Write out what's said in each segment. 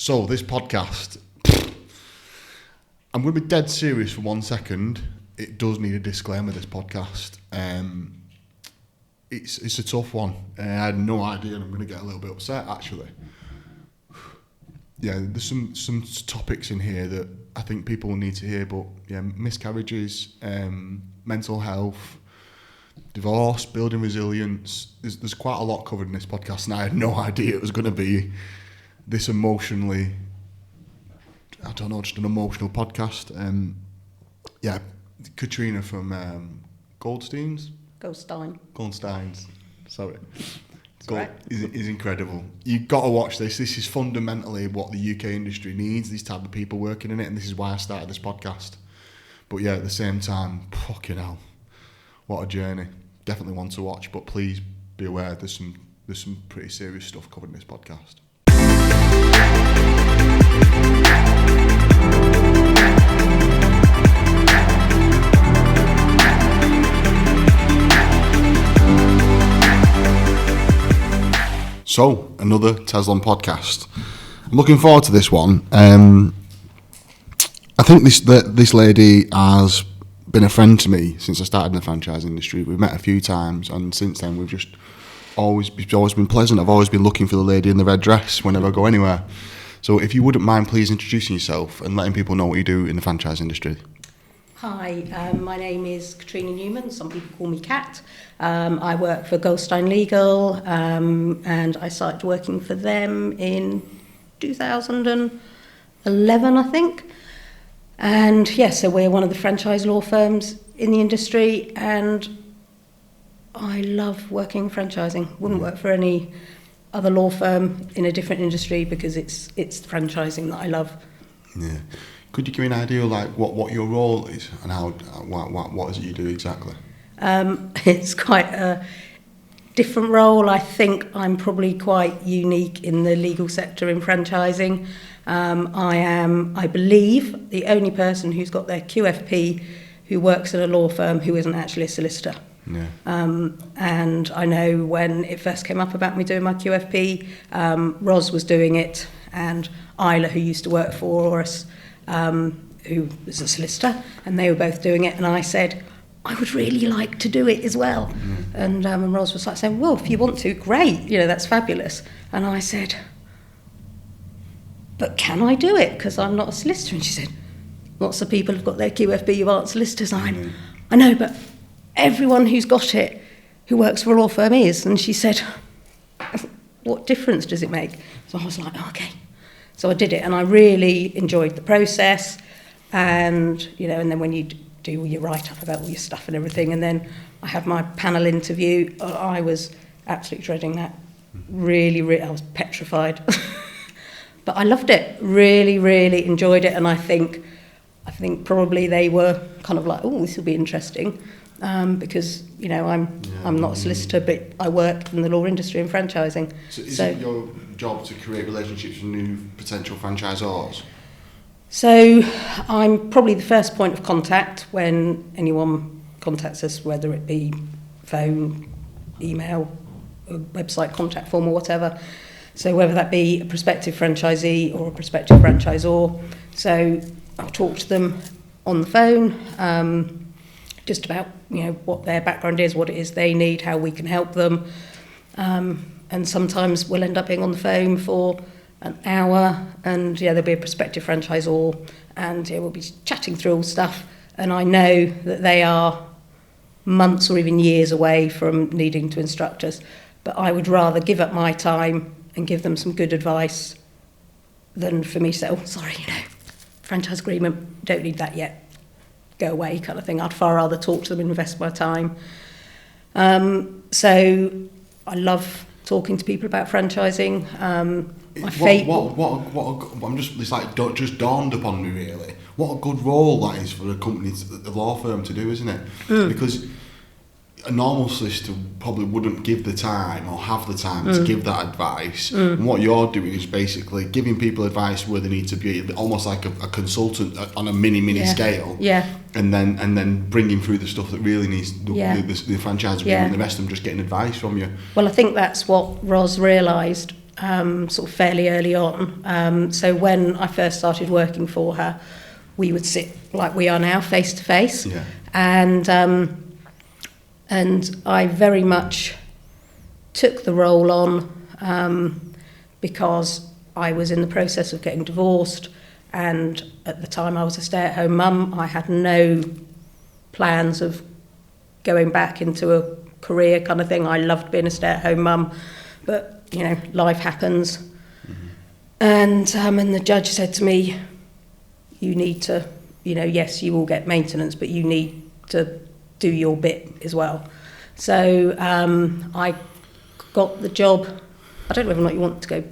So this podcast, I'm going to be dead serious for 1 second. It does need a disclaimer, this podcast. It's a tough one. I had no idea, and I'm going to get a little bit upset, actually. Yeah, there's some topics in here that I think people will need to hear, but yeah, miscarriages, mental health, divorce, building resilience. There's quite a lot covered in this podcast, and I had no idea it was going to be this emotionally, I don't know, just an emotional podcast. Yeah, Catrina from Goldstein's, sorry. Right. Is incredible. You've got to watch this. This is fundamentally what the UK industry needs, these type of people working in it, and this is why I started this podcast. But yeah, at the same time, fucking hell, what a journey. Definitely one to watch, but please be aware there's some pretty serious stuff covered in this podcast. So, another Tezlom podcast. I'm looking forward to this one. I think this lady has been a friend to me since I started in the franchise industry. We've met a few times, and since then it's always been pleasant. I've always been looking for the lady in the red dress whenever I go anywhere. So if you wouldn't mind, please introducing yourself and letting people know what you do in the franchise industry. Hi, my name is Catrina Newman. Some people call me Cat. I work for Goldstein Legal, and I started working for them in 2011, I think. And yeah, so we're one of the franchise law firms in the industry, and I love working franchising. Wouldn't work for any other law firm in a different industry because it's franchising that I love. Yeah. Could you give me an idea of like what your role is and how what is it you do exactly? It's quite a different role. I think I'm probably quite unique in the legal sector in franchising. I am, I believe, the only person who's got their QFP who works at a law firm who isn't actually a solicitor. Yeah. And I know when it first came up about me doing my QFP, Roz was doing it, and Isla, who used to work for us, who was a solicitor, and they were both doing it, and I said, I would really like to do it as well. And Roz was like saying, well, if you want to, great, that's fabulous. And I said, but can I do it? Because I'm not a solicitor. And she said, lots of people have got their QFB who aren't solicitors. I know, but everyone who's got it, who works for a law firm is. And she said, what difference does it make? So I was like, okay. So I did it, and I really enjoyed the process. And, and then when you do your write-up about all your stuff and everything, and then I had my panel interview, I was absolutely dreading that. Really, I was petrified. But I loved it, really, really enjoyed it, and I think probably they were kind of like, oh, this will be interesting, because I'm not a solicitor, but I work in the law industry and franchising. So is it your job to create relationships with new potential franchisors? So I'm probably the first point of contact when anyone contacts us, whether it be phone, email, a website contact form or whatever. So whether that be a prospective franchisee or a prospective franchisor. So I'll talk to them on the phone, just about what their background is, what it is they need, how we can help them. And sometimes we'll end up being on the phone for an hour, and there'll be a prospective franchisor, and we'll be chatting through all stuff. And I know that they are months or even years away from needing to instruct us, but I would rather give up my time and give them some good advice than for me to say, oh, sorry, franchise agreement, don't need that yet, go away kind of thing. I'd far rather talk to them and invest my time. So I love talking to people about franchising. Just dawned upon me really. What a good role that is for a company, a law firm to do, isn't it? Because a normal solicitor probably wouldn't give the time or have the time to give that advice. And what you're doing is basically giving people advice where they need to be, almost like a consultant on a mini scale. Yeah. And then bringing through the stuff that really needs the franchise agreement, and the rest of them just getting advice from you. Well, I think that's what Roz realised sort of fairly early on. So when I first started working for her, we would sit like we are now, face to face. Yeah. And I very much took the role on because I was in the process of getting divorced, and at the time I was a stay-at-home mum. I had no plans of going back into a career kind of thing. I loved being a stay-at-home mum, but you know, life happens. Mm-hmm. And the judge said to me, you need to, you know, yes, you will get maintenance, but you need to do your bit as well. So I got the job. I don't know whether or not you want to go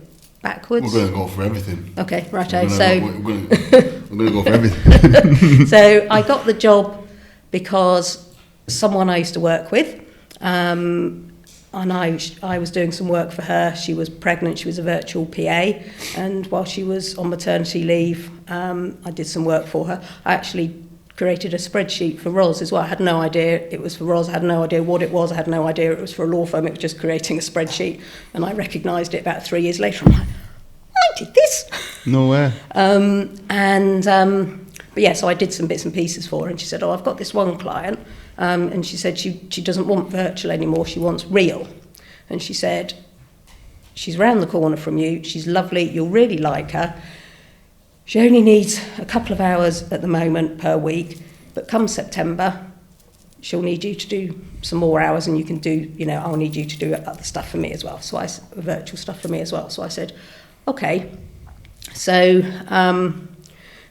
backwards. We're going to go for everything. Okay, righto. We're going to go for everything. So I got the job because someone I used to work with, and I was doing some work for her. She was pregnant. She was a virtual PA, and while she was on maternity leave, I did some work for her. I actually created a spreadsheet for Roz as well. I had no idea it was for Roz. I had no idea what it was. I had no idea it was for a law firm. It was just creating a spreadsheet, and I recognised it about 3 years later. I'm like, I did this. No way. But yeah, so I did some bits and pieces for her, and she said, oh, I've got this one client, and she said she doesn't want virtual anymore, she wants real. And she said, she's round the corner from you, she's lovely, you'll really like her. She only needs a couple of hours at the moment per week, but come September, she'll need you to do some more hours, and you can do, you know, I'll need you to do other stuff for me as well. So virtual stuff for me as well. So I said, okay. So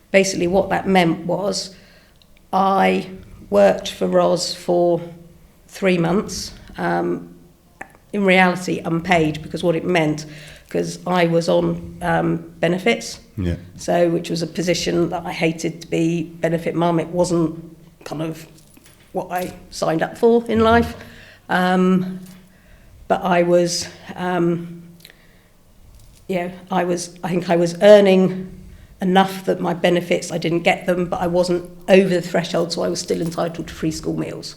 basically what that meant was I worked for Roz for 3 months, in reality unpaid, because what it meant, because I was on benefits, yeah. So which was a position that I hated to be, benefit mum. It wasn't kind of what I signed up for in life, but I was, I think I was earning enough that my benefits, I didn't get them, but I wasn't over the threshold, so I was still entitled to free school meals.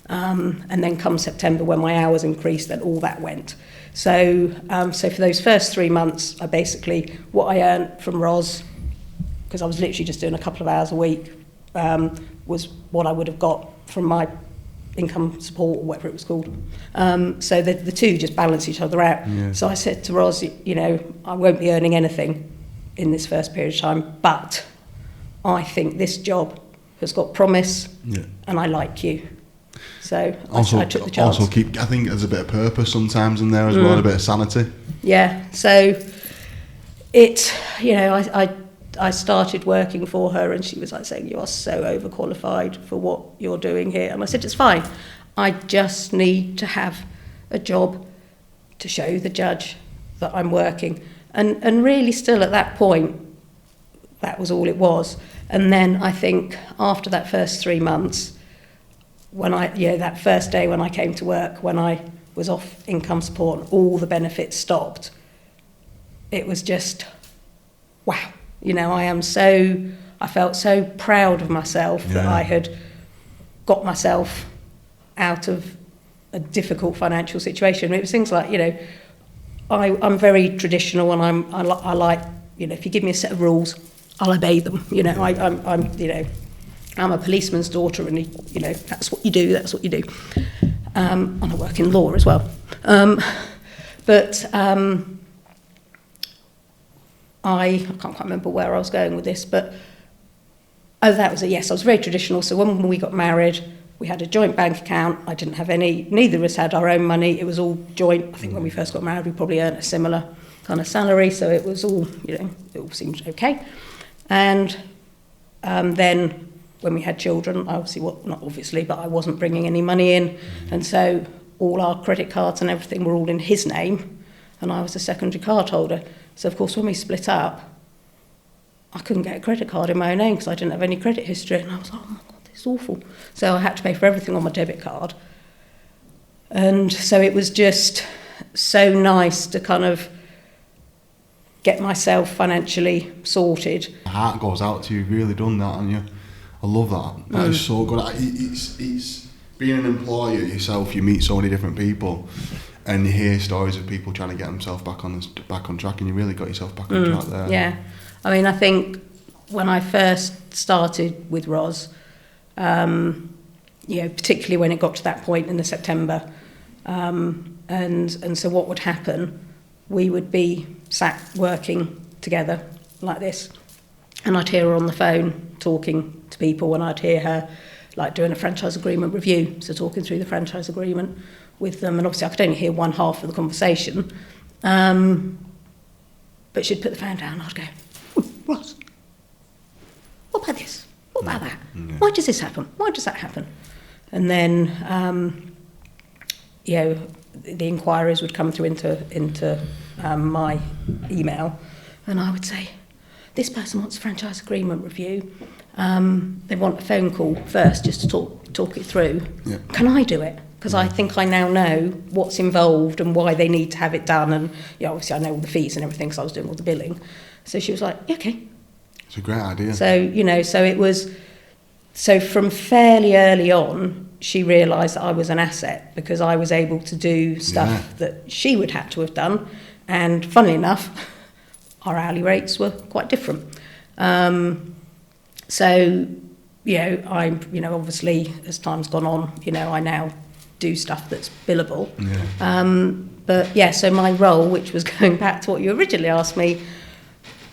And then come September, when my hours increased, then all that went. So for those first 3 months, I basically, what I earned from Roz, because I was literally just doing a couple of hours a week, was what I would have got from my income support, or whatever it was called. So the two just balance each other out. Yeah. So I said to Roz, you know, I won't be earning anything in this first period of time, but I think this job has got promise, yeah, and I like you. So I took the chance. Also I think there's a bit of purpose sometimes in there as well, a bit of sanity. Yeah, so it, you know, I started working for her, and she was like saying, you are so overqualified for what you're doing here. And I said, it's fine. I just need to have a job to show the judge that I'm working. And really still at that point, that was all it was. And then I think after that first 3 months, when that first day when I came to work, when I was off income support and all the benefits stopped, it was just, wow. You know, I felt so proud of myself, yeah, that I had got myself out of a difficult financial situation. It was things like, you know, I'm very traditional, and I like, you know, if you give me a set of rules, I'll obey them. You know, I'm you know, I'm a policeman's daughter, and you know, that's what you do. That's what you do. And I work in law as well. I can't quite remember where I was going with this, but that was it. Yes, I was very traditional. So when we got married, we had a joint bank account. I didn't have any. Neither of us had our own money. It was all joint. I think when we first got married, we probably earned a similar kind of salary, so it was all, you know, it all seemed okay. And then when we had children, not obviously, but I wasn't bringing any money in, and so all our credit cards and everything were all in his name, and I was a secondary card holder. So of course, when we split up, I couldn't get a credit card in my own name because I didn't have any credit history, and I was like, oh my God, this is awful. So I had to pay for everything on my debit card. And so it was just so nice to kind of get myself financially sorted. My heart goes out to you. You've really done that, haven't you? I love that. That is so good. It's being an employer yourself, you meet so many different people. And you hear stories of people trying to get themselves back on track, and you really got yourself back on track there. Yeah, I mean, I think when I first started with Roz, particularly when it got to that point in the September, and so what would happen? We would be sat working together like this, and I'd hear her on the phone talking to people, and I'd hear her like doing a franchise agreement review, so talking through the franchise agreement with them, and obviously I could only hear one half of the conversation, but she'd put the phone down and I'd go, Roz, what about this? What about that? Yeah. Why does this happen? Why does that happen? And then, the inquiries would come through into my email, and I would say, this person wants a franchise agreement review. They want a phone call first just to talk it through. Yeah. Can I do it? Because I think I now know what's involved and why they need to have it done. And obviously I know all the fees and everything, because I was doing all the billing. So she was like, yeah, okay. It's a great idea. So it was. So from fairly early on, she realised that I was an asset, because I was able to do stuff that she would have to have done. And funnily enough, our hourly rates were quite different. So, obviously, as time's gone on, I now do stuff that's billable. Yeah. So my role, which was going back to what you originally asked me,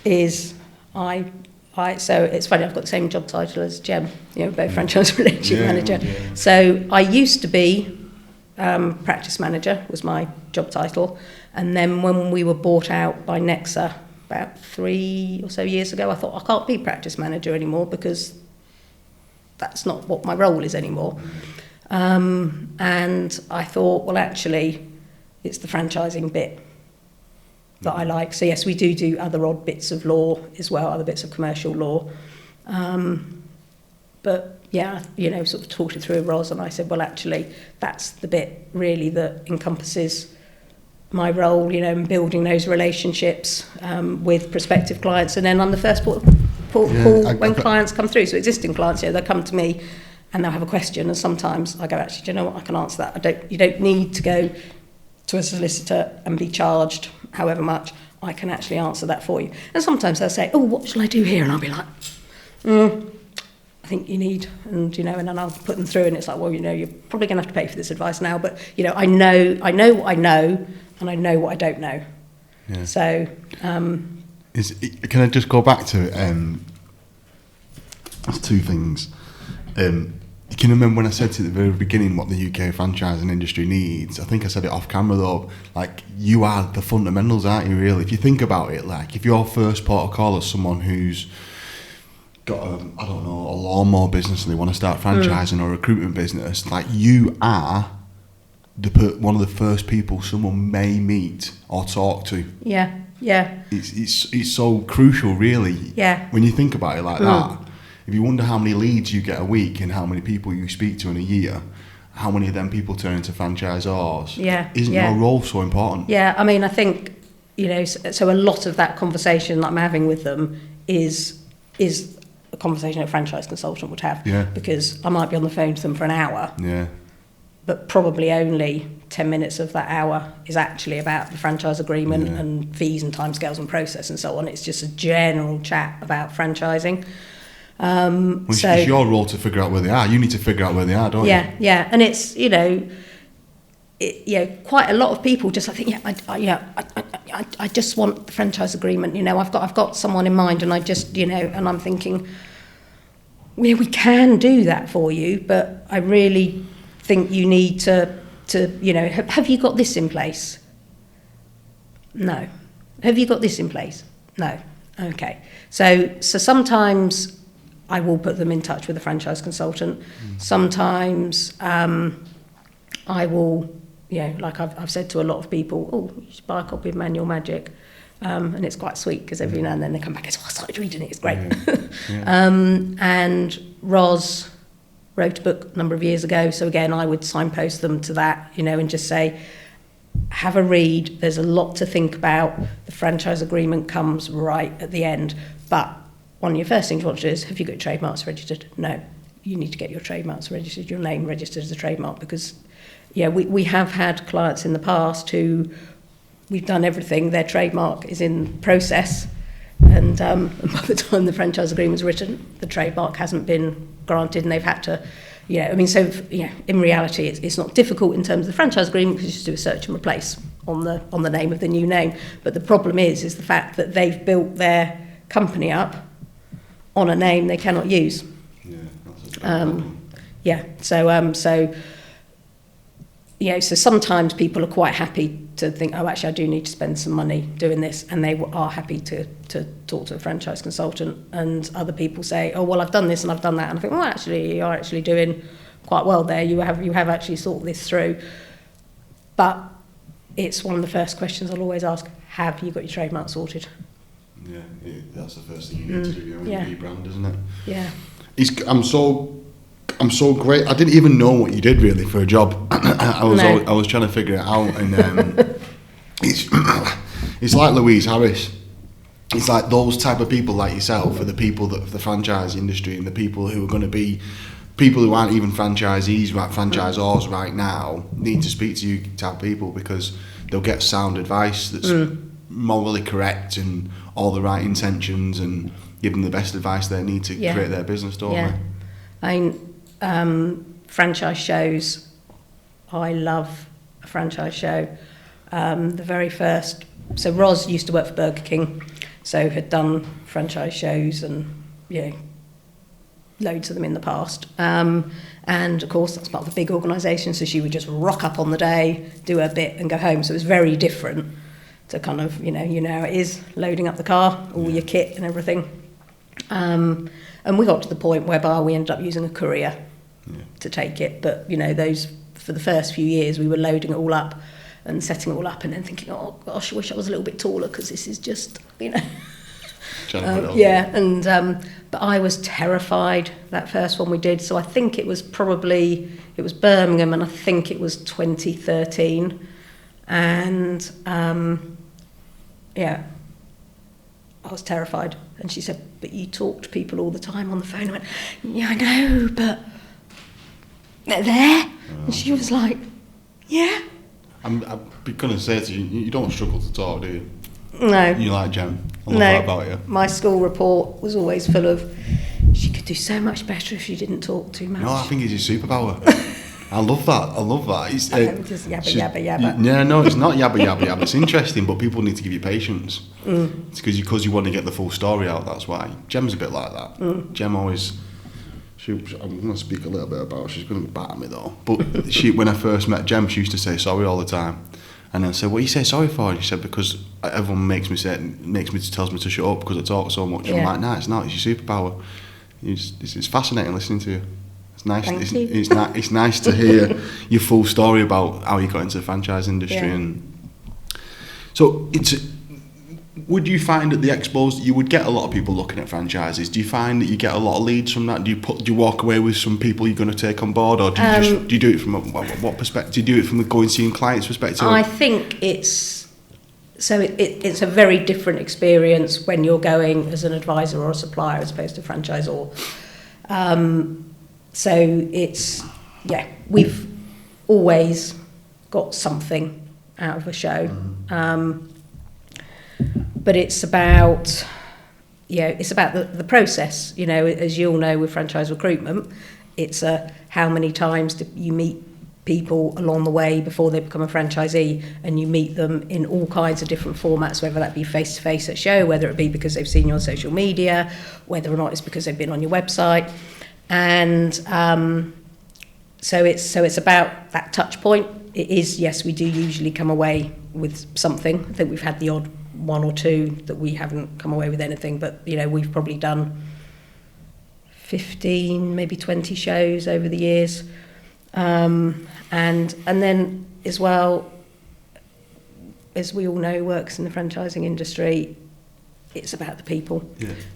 is so it's funny, I've got the same job title as Jem, both franchise relationship manager. Yeah. So I used to be practice manager was my job title, and then when we were bought out by Nexa about 3 or so years ago, I thought I can't be practice manager anymore, because that's not what my role is anymore. And I thought, well, actually, it's the franchising bit that I like. So yes, we do other odd bits of law as well, other bits of commercial law. But yeah, sort of talked it through with Roz, and I said, well, actually, that's the bit really that encompasses my role, in building those relationships with prospective clients. And then I'm the first port call when clients come through. So existing clients, they'll come to me and they'll have a question, and sometimes I go, actually, do you know what, I can answer that. You don't need to go to a solicitor and be charged however much. I can actually answer that for you. And sometimes they'll say, oh, what shall I do here? And I'll be like, I think you need, and then I'll put them through, and it's like, well, you're probably going to have to pay for this advice now, but I know what I know, and I know what I don't know. Yeah. So, can I just go back to there's two things. You can remember when I said to you at the very beginning what the UK franchising industry needs. I think I said it off camera though. Like, you are the fundamentals, aren't you? Really, if you think about it, like if your first port of call is someone who's got a lawnmower business and they want to start franchising or a recruitment business, like you are one of the first people someone may meet or talk to. Yeah. It's so crucial, really. Yeah. When you think about it like that, if you wonder how many leads you get a week and how many people you speak to in a year, how many of them people turn into franchisors? Isn't your role so important? Yeah, I mean, I think so a lot of that conversation that I'm having with them is a conversation a franchise consultant would have. Yeah. Because I might be on the phone to them for an hour. Yeah. But probably only 10 minutes of that hour is actually about the franchise agreement and fees and timescales and process and so on. It's just a general chat about franchising. It's your role to figure out where they are. You need to figure out where they are, don't you? Yeah. And it's, quite a lot of people just, I think, I just want the franchise agreement. I've got someone in mind, and I just, and I'm thinking, we can do that for you, but I really think you need to have you got this in place? No. Have you got this in place? No. Okay. So sometimes I will put them in touch with a franchise consultant. Sometimes I will, like I've said to a lot of people, oh, you should buy a copy of Manual Magic. And it's quite sweet, because every now and then they come back and say, oh, I started reading it, it's great. And Roz wrote a book a number of years ago, so again I would signpost them to that, and just say, have a read, there's a lot to think about. The franchise agreement comes right at the end, but one of your first things you want to do is, have you got your trademarks registered? No, you need to get your trademarks registered, your name registered as a trademark, because we have had clients in the past who we've done everything, their trademark is in process, and by the time the franchise agreement is written, the trademark hasn't been granted, and they've had to, in reality, it's not difficult in terms of the franchise agreement because you just do a search and replace on the name of the new name. But the problem is the fact that they've built their company up on a name they cannot use. Yeah, that's a big problem. So sometimes people are quite happy to think, oh, actually, I do need to spend some money doing this, and they are happy to talk to a franchise consultant. And other people say, oh, well, I've done this and I've done that, and I think, well, actually, you're actually doing quite well there. You have actually thought this through. But it's one of the first questions I'll always ask: have you got your trademark sorted? Yeah, that's the first thing you need to do when you rebrand, isn't it? Yeah. I'm so great. I didn't even know what you did really for a job. I was trying to figure it out, and it's like Louise Harris. It's like those type of people like yourself are the people that the franchise industry, and the people who are going to be people who aren't even franchisees, right, franchisors right now, need to speak to you type people, because they'll get sound advice that's morally correct and all the right intentions, and give them the best advice they need to create their business, don't they? I mean, franchise shows, I love a franchise show. The very first, so Roz used to work for Burger King, so had done franchise shows and, loads of them in the past. And of course, that's part of a big organisation, so she would just rock up on the day, do her bit and go home. So it was very different to kind of, how it is, loading up the car, all your kit and everything. And we got to the point whereby we ended up using a courier to take it. But, those, for the first few years, we were loading it all up and setting it all up and then thinking, oh, gosh, I wish I was a little bit taller because this is just, but I was terrified that first one we did. So I think it was Birmingham, and I think it was 2013. And, I was terrified. And she said, but you talk to people all the time on the phone. I went, yeah, I know, but they're there. And she was like, yeah. I'm going to say to you, you don't struggle to talk, do you? No. You like Jem. I love that about you. My school report was always full of, she could do so much better if she didn't talk too much. No, I think it's your superpower. I love that. It's just yabba. Yeah, no, it's not yabba. It's interesting, but people need to give you patience. It's because you want to get the full story out, that's why. Jem's a bit like that. Jem always... I'm going to speak a little bit about her. She's going to batter me though. But when I first met Jem, she used to say sorry all the time. And then I said, what do you say sorry for? And she said, because everyone tells me to shut up because I talk so much. I'm like, nah, it's not. It's your superpower. It's fascinating listening to you. It's nice. It's nice to hear your full story about how you got into the franchise industry. Yeah. And so would you find at the expos that you would get a lot of people looking at franchises? Do you find that you get a lot of leads from that? Do you walk away with some people you're going to take on board, or do you do it from what perspective? Do you do it from the going seeing clients perspective? I think it's a very different experience when you're going as an advisor or a supplier as opposed to a franchisor. So we've always got something out of a show. But it's about the process, as you all know with franchise recruitment, it's how many times do you meet people along the way before they become a franchisee, and you meet them in all kinds of different formats, whether that be face-to-face at show, whether it be because they've seen you on social media, whether or not it's because they've been on your website. And so it's about that touch point. It is, yes, we do usually come away with something. I think we've had the odd one or two that we haven't come away with anything, but we've probably done 15, maybe 20 shows over the years, and then as well, as we all know, works in the franchising industry, it's about the people.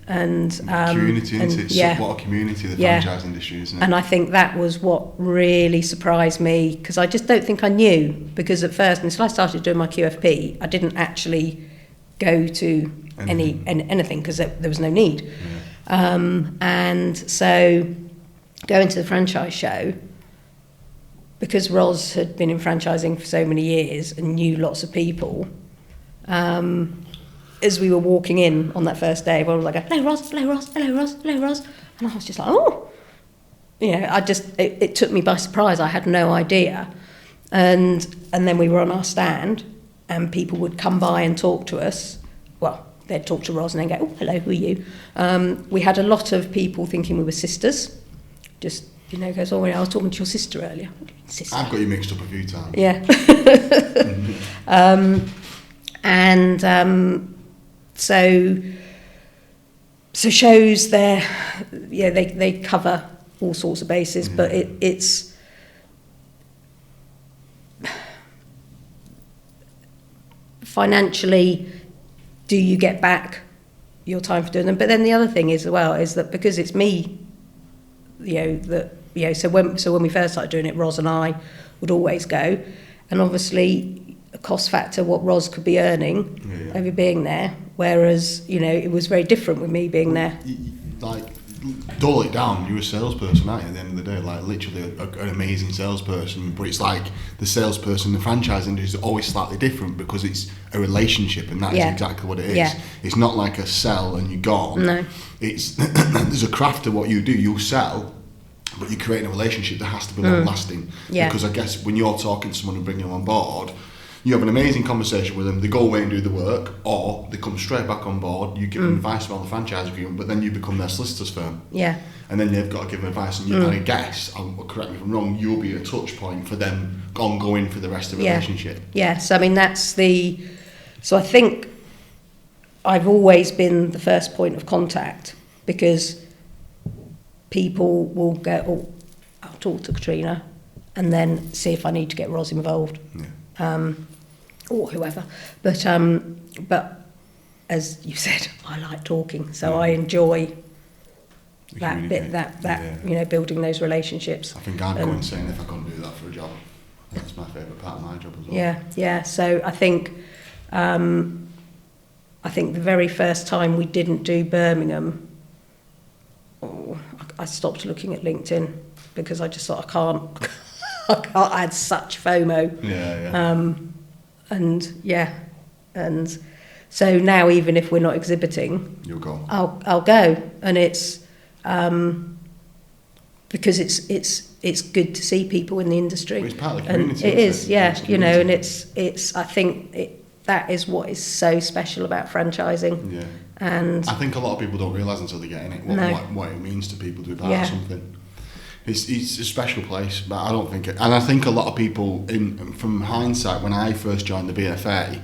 And community, isn't it? It's what a community the franchise industry, isn't it? And I think that was what really surprised me, because I just don't think I knew, because at first, until I started doing my QFP, I didn't actually go to anything because there was no need. And so going to the franchise show, because Roz had been in franchising for so many years and knew lots of people, as we were walking in on that first day, everyone was like, hello Roz, hello Roz, hello Roz, hello Roz. And I was just like, oh, you know, it took me by surprise. I had no idea. And then we were on our stand and people would come by and talk to us. Well, they'd talk to Roz and then go, oh, hello, who are you? We had a lot of people thinking we were sisters. Just, you know, goes, oh, I was talking to your sister earlier. Sister. I've got you mixed up a few times. Yeah. So shows there, yeah, they cover all sorts of bases, but it's financially, do you get back your time for doing them? But then the other thing is, as well, is that because it's me, so when we first started doing it, Roz and I would always go, and obviously a cost factor, what Roz could be earning over being there, whereas, you know, it was very different with me being there. Like, dull it down, you're a salesperson, aren't you, at the end of the day? Like, literally an amazing salesperson, but it's like the salesperson, the franchising industry is always slightly different because it's a relationship, and that is exactly what it is. Yeah. It's not like a sell and you're gone. No. It's there's a craft to what you do. You sell, but you're creating a relationship that has to be long lasting. Yeah. Because I guess when you're talking to someone and bringing them on board, you have an amazing conversation with them, they go away and do the work, or they come straight back on board, you give them advice around the franchise agreement, but then you become their solicitor's firm. Yeah. And then they've got to give them advice, and I guess, correct me if I'm wrong, you'll be a touch point for them ongoing for the rest of the relationship. Yes, I mean, so I think I've always been the first point of contact, because people will go, oh, I'll talk to Catrina, and then see if I need to get Roz involved. Yeah. Or whoever, but as you said, I like talking, so I enjoy that bit, you know, building those relationships. I think I'd go insane if I couldn't do that for a job. That's my favourite part of my job as well. Yeah. So I think the very first time we didn't do Birmingham, I stopped looking at LinkedIn because I just thought I had such FOMO. And so now, even if we're not exhibiting, you'll go. I'll go, and it's because it's good to see people in the industry. Well, it's part of the community. And it is, you know, and it's I think that is what is so special about franchising. Yeah. And I think a lot of people don't realise until they get in it what it means to people to be part of something. It's a special place, but I don't think it. And I think a lot of people, from hindsight, when I first joined the BFA,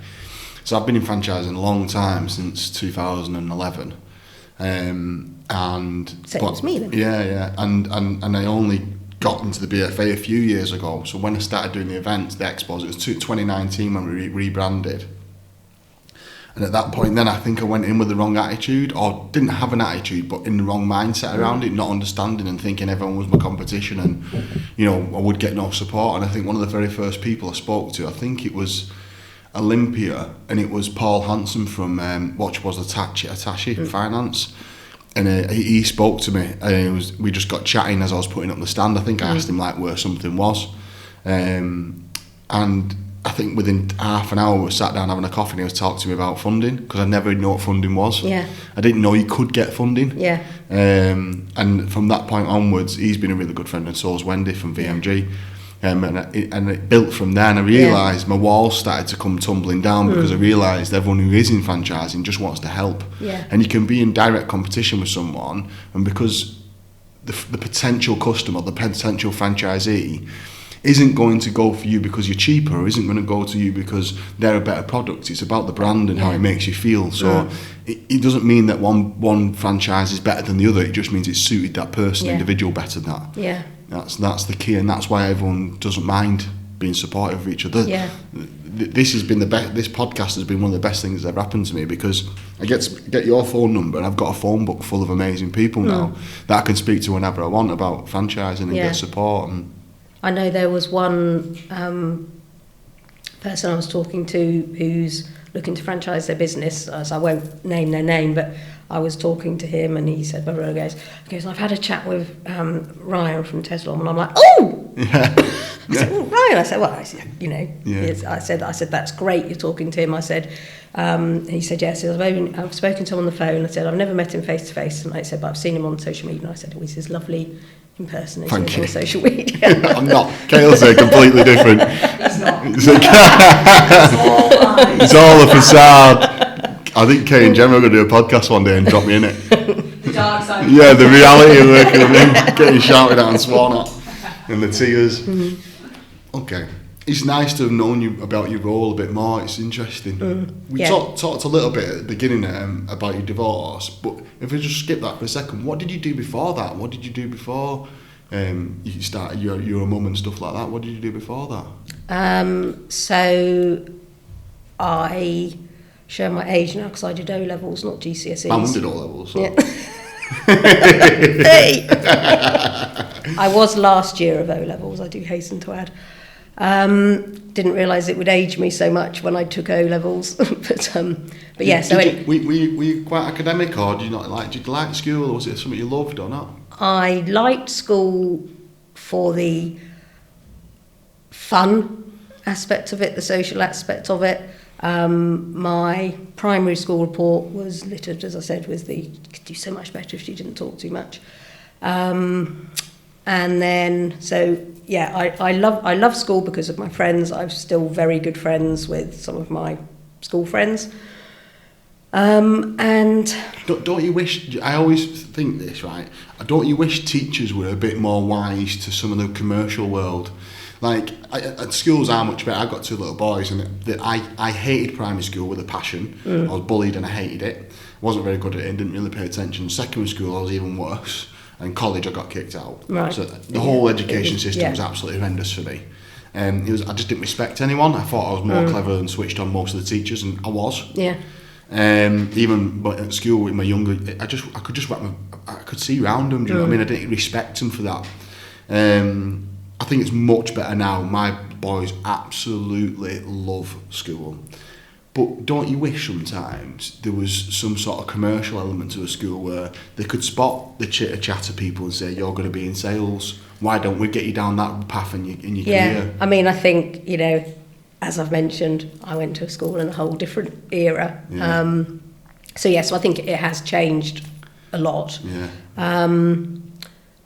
so I've been in franchising a long time, since 2011, and same as me then. Yeah, and I only got into the BFA a few years ago. So when I started doing the events, the expos, it was 2019 when we rebranded. And at that point then I think I went in with the wrong attitude, or didn't have an attitude, but in the wrong mindset around it, not understanding and thinking everyone was my competition, and, you know, I would get no support. And I think one of the very first people I spoke to, I think it was Olympia, and it was Paul Hanson from what was Attache Finance. And he spoke to me, and we just got chatting as I was putting up the stand. I think I asked him like where something was, and I think within half an hour we sat down having a coffee, and he was talking to me about funding, because I never knew what funding was. Yeah. I didn't know you could get funding. Yeah. And from that point onwards, he's been a really good friend, and so has Wendy from VMG. And it built from there, and I realised my walls started to come tumbling down, because I realised everyone who is in franchising just wants to help. Yeah. And you can be in direct competition with someone, and because the potential customer, the potential franchisee, isn't going to go for you because you're cheaper, or isn't going to go to you because they're a better product. It's about the brand and how it makes you feel. So it doesn't mean that one franchise is better than the other. It just means it's suited that person, individual, better than that. Yeah. That's the key, and that's why everyone doesn't mind being supportive of each other. Yeah. This has been this podcast has been one of the best things that's ever happened to me, because I get to get your phone number, and I've got a phone book full of amazing people now that I can speak to whenever I want about franchising and get support. And I know there was one person I was talking to who's looking to franchise their business, so I won't name their name, but I was talking to him, and he said, he goes, I've had a chat with Ryan from Tezlom, and I'm like, oh! Yeah. I said, oh, Ryan. I said, well, Yeah. I said, that's great. You're talking to him. I said, he said, yes. I've spoken to him on the phone. I said, I've never met him face to face. And I said, but I've seen him on social media. And I said, oh, he's lovely in person as he is on social media. I'm not. Kale's completely different. He's not. It's all a facade. I think Kay and Gemma are going to do a podcast one day and drop me in it. The dark side. Yeah, the reality of working with him, getting shouted at and sworn at, and the tears. Mm-hmm. Okay. It's nice to have known you about your role a bit more. It's interesting. We talked a little bit at the beginning about your divorce, but if we just skip that for a second, what did you do before that? What did you do before you started your mum and stuff like that? What did you do before that? So I show my age now because I did O-levels, not GCSEs. My mum did O-levels. So. Yeah. I was last year of O-levels, I do hasten to add. Didn't realise it would age me so much when I took O-levels, but yeah. Were you quite academic, or did you like school, or was it something you loved or not? I liked school for the fun aspect of it, the social aspect of it. My primary school report was littered, as I said, with the could do so much better if she didn't talk too much. And then, so yeah, I love school because of my friends. I'm still very good friends with some of my school friends. And don't you wish? I always think this, right? Don't you wish teachers were a bit more wise to some of the commercial world? Like at schools are much better. I've got 2 little boys, and I hated primary school with a passion. I was bullied and I hated it. Wasn't very good at it and didn't really pay attention. Secondary school I was even worse. And college I got kicked out. Right. So the whole education system was absolutely horrendous for me. I just didn't respect anyone. I thought I was more clever and switched on most of the teachers, and I was. Yeah. Even but at school with my younger, I could see round them. Do you know what I mean? I didn't respect them for that. I think it's much better now. My boys absolutely love school. But don't you wish sometimes there was some sort of commercial element to a school where they could spot the chitter-chatter people and say, you're going to be in sales, why don't we get you down that path in your career? I mean, I think, as I've mentioned, I went to a school in a whole different era. Yeah. So I think it has changed a lot. Yeah.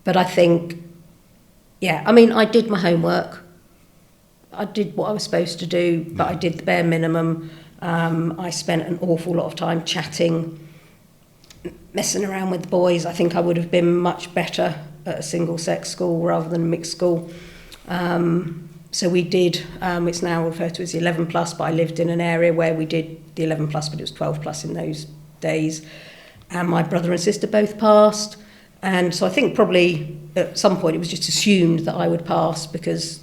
But I think, I did my homework. I did what I was supposed to do, but I did the bare minimum. I spent an awful lot of time chatting, messing around with the boys. I think I would have been much better at a single-sex school rather than a mixed school. So we did, it's now referred to as the 11 plus, but I lived in an area where we did the 11 plus, but it was 12 plus in those days. And my brother and sister both passed. And so I think probably at some point it was just assumed that I would pass because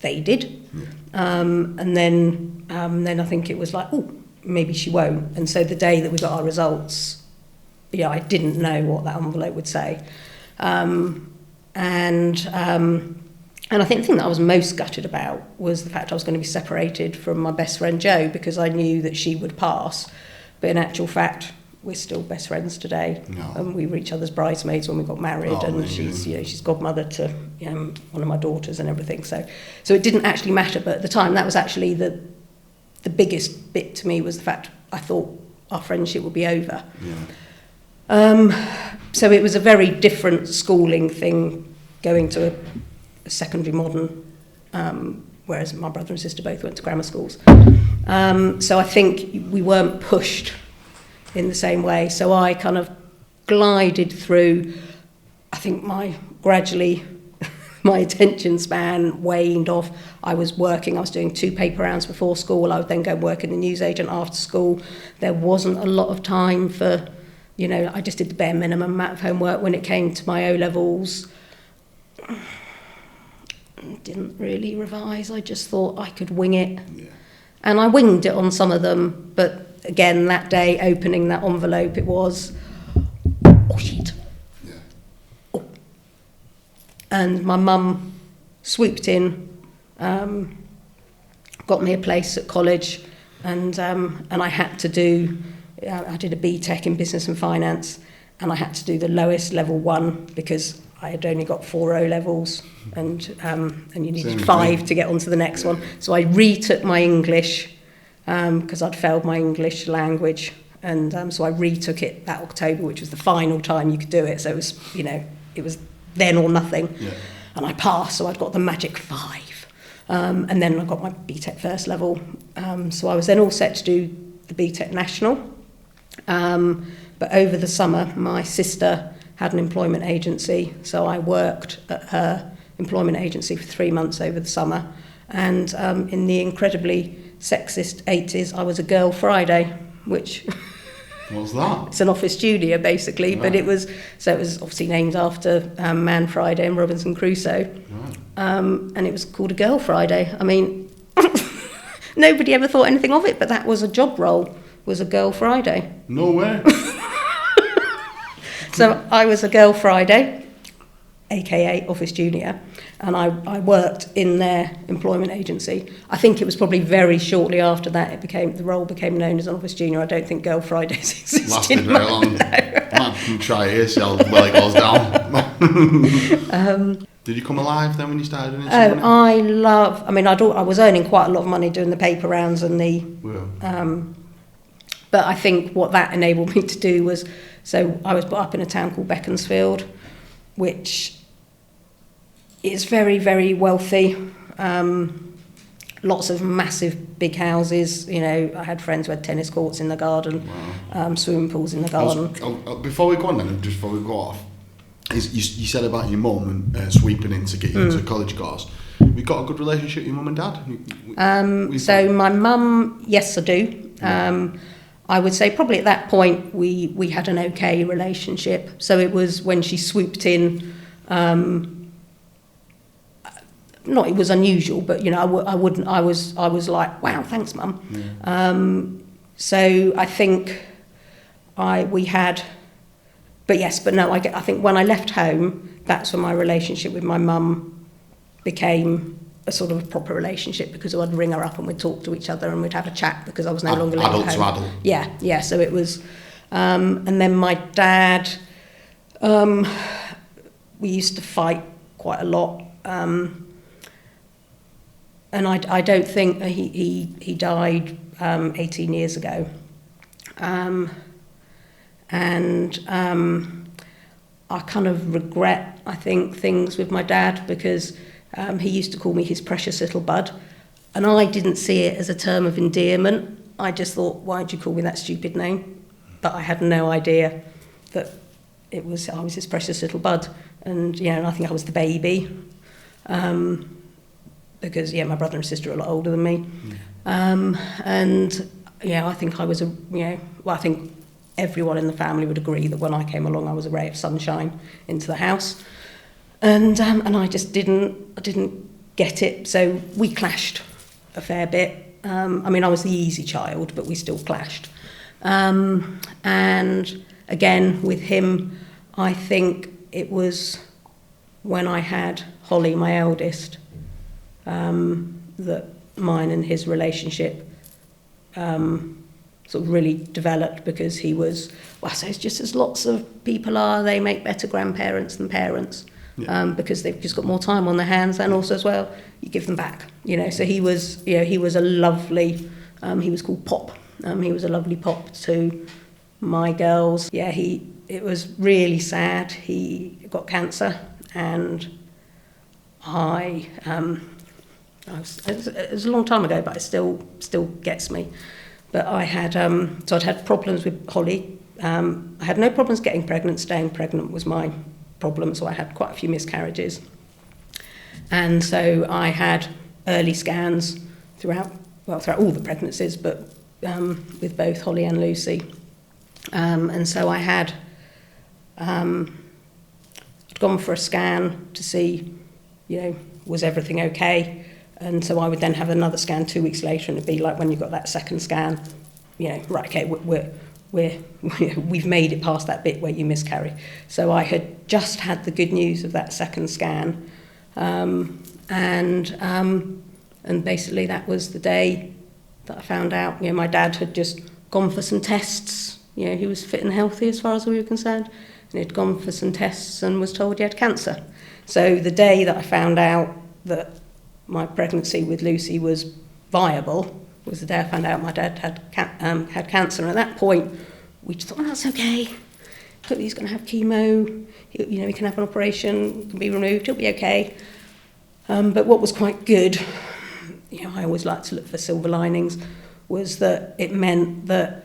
they did. Yeah. And then I think it was like, oh, maybe she won't. And so the day that we got our results, I didn't know what that envelope would say. And I think the thing that I was most gutted about was the fact I was going to be separated from my best friend Jo, because I knew that she would pass. But in actual fact, we're still best friends today. No. And we were each other's bridesmaids when we got married. And she's godmother to one of my daughters and everything. So it didn't actually matter. But at the time, that was actually the biggest bit to me, was the fact I thought our friendship would be over. Yeah. So it was a very different schooling thing, going to a secondary modern, whereas my brother and sister both went to grammar schools. So I think we weren't pushed in the same way. So I kind of glided through. I think gradually my attention span waned off. I was doing 2 paper rounds before school. I would then go work in the newsagent after school. There wasn't a lot of time for, I just did the bare minimum amount of homework. When it came to my O-levels, didn't really revise. I just thought I could wing it. Yeah. And I winged it on some of them, but again, that day, opening that envelope, it was, oh shit. Yeah. Oh. And my mum swooped in, got me a place at college, and I had to do, I did a BTEC in business and finance, and I had to do the lowest level 1 because I had only got 4 O-levels, and you needed Same 5 thing. to get onto the next one. So I retook my English, because I'd failed my English language, and so I retook it that October, which was the final time you could do it. So it was, it was then or nothing. Yeah. And I passed, so I'd got the magic 5. And then I got my BTEC first level. So I was then all set to do the BTEC National. But over the summer, my sister had an employment agency, so I worked at her employment agency for 3 months over the summer. And in the incredibly sexist 80s, I was a Girl Friday, which... What's that? It's an office junior, basically, Right. but it was obviously named after Man Friday and Robinson Crusoe. Right. And it was called a Girl Friday. I mean, nobody ever thought anything of it, but that was a job role, was a Girl Friday. No way. So I was a Girl Friday, aka office junior, and I worked in their employment agency. I think it was probably very shortly after that the role became known as an office junior. I don't think Girl Fridays existed. Lasted very long. Might try it yourself while it goes down. Did you come alive then when you started doing it? I was earning quite a lot of money doing the paper rounds and the... Well. But I think what that enabled me to do was... So I was brought up in a town called Beaconsfield, which is very, very wealthy. Lots of massive big houses. I had friends who had tennis courts in the garden, Wow. Swimming pools in the garden. Before we go on then, and just before we go off, you said about your mum and sweeping in to get you into a college course. Have you got a good relationship with your mum and dad? So my mum, yes, I do. I would say probably at that point we had an okay relationship. So it was when she swooped in. Not it was unusual, but I was like, wow, thanks, mum. Yeah. So I think we had, but yes, but no. I think when I left home, that's when my relationship with my mum became a sort of a proper relationship, because I'd ring her up and we'd talk to each other and we'd have a chat, because I was no longer living adult at to home. adult. Yeah. So it was, and then my dad, we used to fight quite a lot, and I don't think he died 18 years ago, and I kind of regret, I think, things with my dad, because he used to call me his precious little bud, and I didn't see it as a term of endearment. I just thought, why'd you call me that stupid name? But I had no idea that I was his precious little bud, and I think I was the baby, because my brother and sister are a lot older than me, and I think I was I think everyone in the family would agree that when I came along, I was a ray of sunshine into the house. And I just didn't get it, so we clashed a fair bit. I was the easy child, but we still clashed. And again, with him, I think it was when I had Holly, my eldest, that mine and his relationship sort of really developed, because he was, so it's just as lots of people are, they make better grandparents than parents. Yeah. Because they've just got more time on their hands, and also as well, you give them back. So he was, he was a lovely. He was called Pop. He was a lovely pop to my girls. Yeah, it was really sad. He got cancer, and it was a long time ago, but it still gets me. But I had so I'd had problems with Holly. I had no problems getting pregnant. Staying pregnant was my problem, so I had quite a few miscarriages, and so I had early scans throughout all the pregnancies, but with both Holly and Lucy, and so I had gone for a scan to see, was everything okay, and so I would then have another scan 2 weeks later, and it'd be like when you got that second scan, right, okay, we've made it past that bit where you miscarry. So I had just had the good news of that second scan, and basically that was the day that I found out. My dad had just gone for some tests. He was fit and healthy as far as we were concerned, and he'd gone for some tests and was told he had cancer. So the day that I found out that my pregnancy with Lucy was viable was the day I found out my dad had cancer. And at that point, we just thought, oh, that's okay. He's going to have chemo. He can have an operation, can be removed. He'll be okay. But what was quite good, I always like to look for silver linings, was that it meant that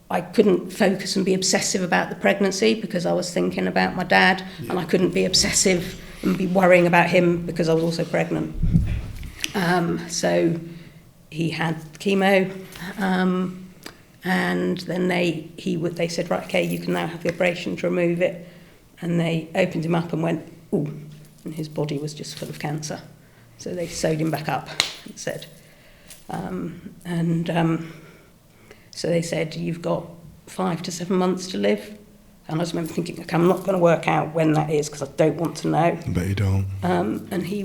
I couldn't focus and be obsessive about the pregnancy because I was thinking about my dad, and I couldn't be obsessive and be worrying about him because I was also pregnant. So he had chemo, and then they said, right, okay, you can now have the operation to remove it. And they opened him up and went, ooh, and his body was just full of cancer. So they sewed him back up and said, so they said, you've got 5 to 7 months to live. And I just remember thinking, okay, I'm not going to work out when that is because I don't want to know. But you don't. And he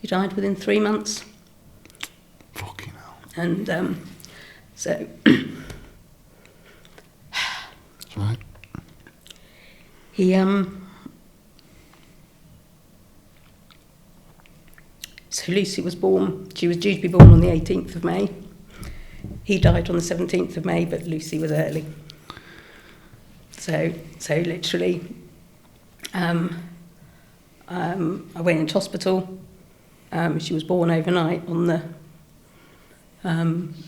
died within 3 months. Fucking hell. And so... That's right. He, so Lucy was born, she was due to be born on the 18th of May. He died on the 17th of May, but Lucy was early. So literally, I went into hospital. She was born overnight on the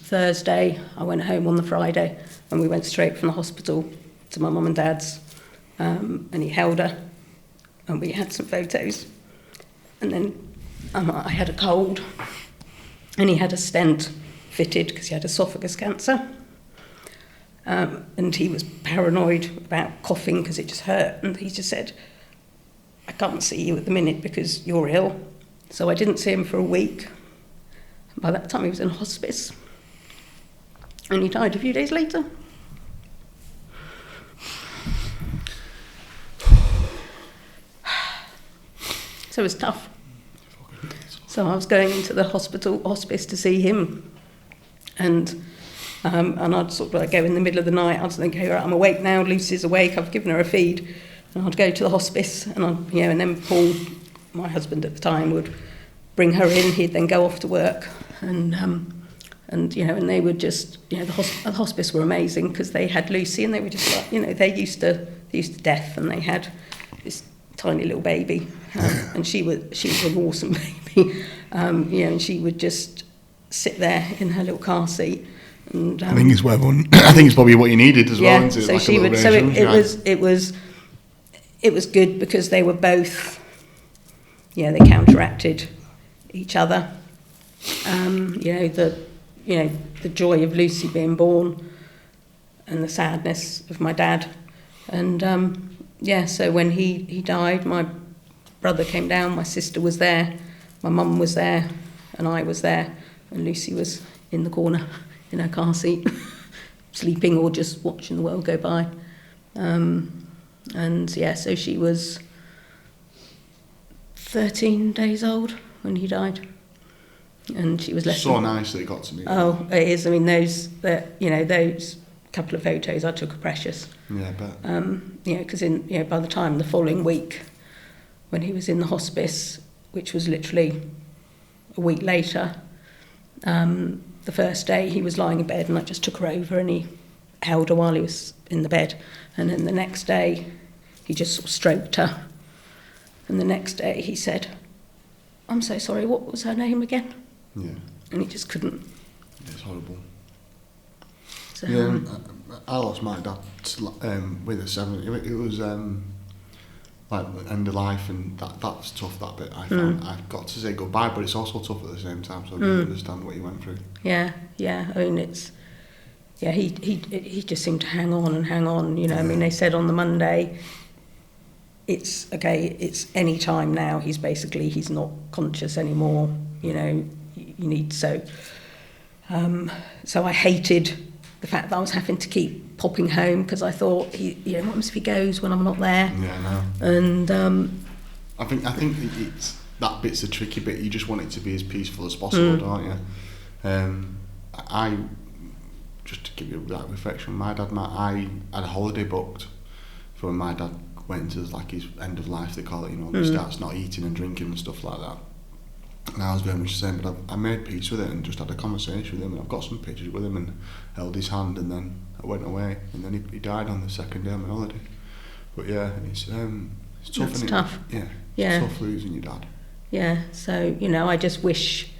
Thursday. I went home on the Friday, and we went straight from the hospital to my mum and dad's. And he held her, and we had some photos. And then I had a cold, and he had a stent fitted because he had esophagus cancer. And he was paranoid about coughing because it just hurt. And he just said, I can't see you at the minute because you're ill. So I didn't see him for a week. And by that time he was in hospice. And he died a few days later. So it was tough. So I was going into the hospice to see him. And I'd sort of like go in the middle of the night. I'd think, hey, right, I'm awake now. Lucy's awake. I've given her a feed, and I'd go to the hospice, and and then Paul, my husband at the time, would bring her in. He'd then go off to work, and they would just, the hospice were amazing because they had Lucy, and they were just like, they're used to death, and they had this tiny little baby, and she was an awesome baby, and she would just sit there in her little car seat. And, I think it's probably what you needed as well. Isn't it? So like she would. So it was good because they were both. They counteracted each other. The joy of Lucy being born, and the sadness of my dad, and So when he died, my brother came down. My sister was there. My mum was there, and I was there, and Lucy was in the corner in her car seat, sleeping or just watching the world go by. So she was 13 days old when he died, and she was less. So nice that it got to me. Oh, it is. I mean, those couple of photos I took are precious. Yeah, I bet. Because by the time the following week, when he was in the hospice, which was literally a week later. The first day he was lying in bed, and I just took her over and he held her while he was in the bed. And then the next day he just sort of stroked her. And the next day he said, I'm so sorry, what was her name again? Yeah. And he just couldn't. It's horrible. So, yeah, I lost my dad with a 7. It was like end of life, and that's tough, that bit. I found I've got to say goodbye, but it's also tough at the same time, so I really understand what you went through. Yeah. I mean, he just seemed to hang on. I mean, they said on the Monday, it's okay, it's any time now. He's not conscious anymore. You need so I hated the fact that I was having to keep popping home because I thought what happens if he goes when I'm not there? Yeah, I know. And I think it's that bit's the tricky bit. You just want it to be as peaceful as possible, don't you? I just just give you that reflection. I had a holiday booked for when my dad went into like his end of life, they call it, you know, he starts not eating and drinking and stuff like that. And I was very much the same, but I made peace with it and just had a conversation with him, and I've got some pictures with him and held his hand, and then I went away, and then he died on the second day of my holiday. But yeah, it's tough. It's tough. It's tough losing your dad. Yeah, so, you know, I just wish,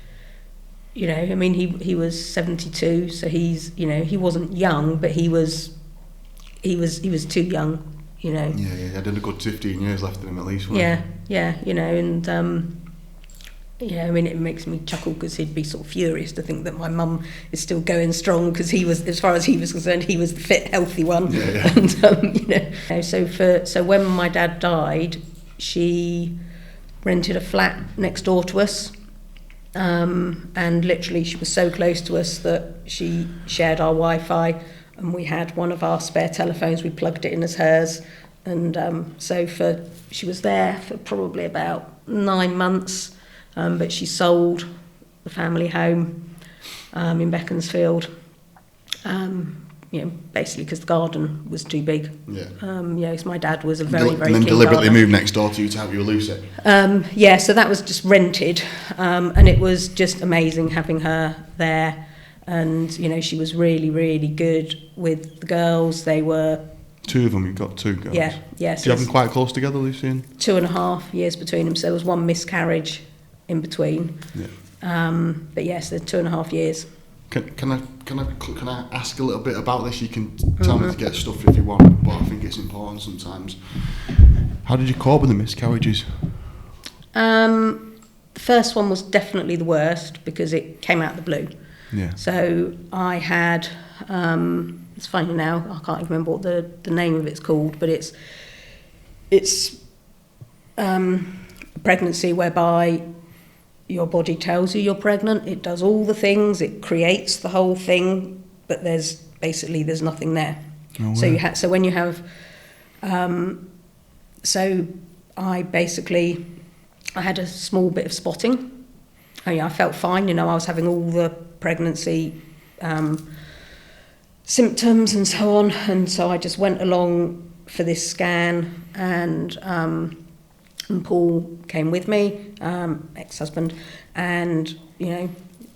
you know, I mean, he was 72, so he's, you know, he wasn't young, but he was too young, you know. Yeah, he had a good 15 years left in him at least, Yeah, you know, and yeah, I mean, it makes me chuckle because he'd be sort of furious to think that my mum is still going strong, because he was, as far as he was concerned, he was the fit, healthy one. Yeah. And you know, so when my dad died, she rented a flat next door to us, and literally she was so close to us that she shared our Wi-Fi, and we had one of our spare telephones. We plugged it in as hers, and she was there for probably about 9 months. But she sold the family home in Beaconsfield, you know, basically because the garden was too big. Yeah. So my dad was a very keen And then deliberately gardener. moved next door to you to help you lose it. Yeah, so that was just rented, and it was just amazing having her there. And, you know, she was really, really good with the girls. They were... 2 of them, you've got 2 girls. Yeah. Do you have them quite close together, Lucian? 2.5 years between them, so there was 1 miscarriage in between. Yeah. But yes, they're 2.5 years. Can I ask a little bit about this? You can tell me to get stuff if you want, but I think it's important sometimes. How did you cope with the miscarriages? The first one was definitely the worst because it came out of the blue. Yeah. So I had, it's funny now, I can't even remember what the name of it's called, but it's a pregnancy whereby your body tells you you're pregnant. It does all the things. It creates the whole thing, but there's nothing there. Oh, wow. So when you have, so I had a small bit of spotting. I felt fine. You know, I was having all the pregnancy symptoms and so on, and so I just went along for this scan, and Paul came with me, ex-husband, and, you know,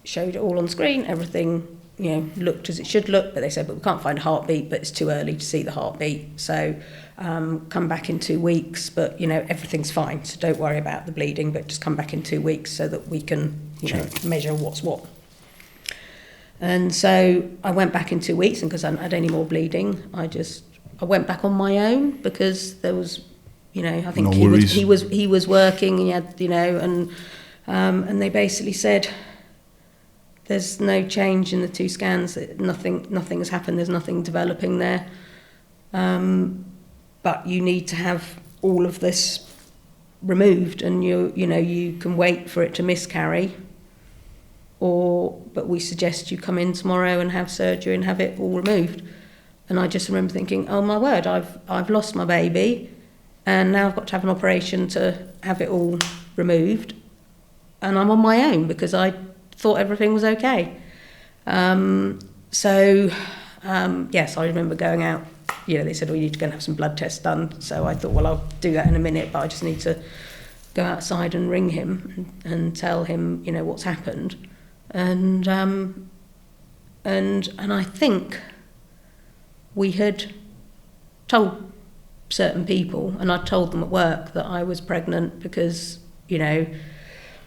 showed it all on screen. Everything, you know, looked as it should look, but they said, but we can't find a heartbeat, but it's too early to see the heartbeat. So come back in 2 weeks, but, you know, everything's fine. So don't worry about the bleeding, but just come back in 2 weeks so that we can, you know, measure what's what. And so I went back in 2 weeks, and because I hadn't had any more bleeding, I went back on my own because there was, you know, I think no he was working. He had, you know, and they basically said there's no change in the 2 scans. Nothing has happened. There's nothing developing there. But you need to have all of this removed, and you can wait for it to miscarry, but we suggest you come in tomorrow and have surgery and have it all removed. And I just remember thinking, oh my word, I've lost my baby, and now I've got to have an operation to have it all removed, and I'm on my own because I thought everything was okay. Yes, I remember going out. You know, they said, we need to go and have some blood tests done. So I thought, well, I'll do that in a minute, but I just need to go outside and ring him and tell him, you know, what's happened. And I think we had told certain people, and I told them at work that I was pregnant because, you know,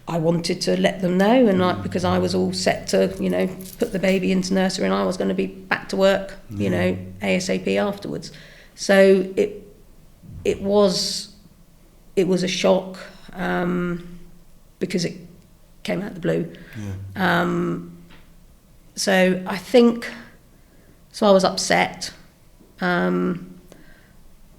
I wanted to let them know, and because I was all set to, you know, put the baby into nursery, and I was going to be back to work, you know, ASAP afterwards. So it was a shock because it came out of the blue. Yeah. So I think, so I was upset.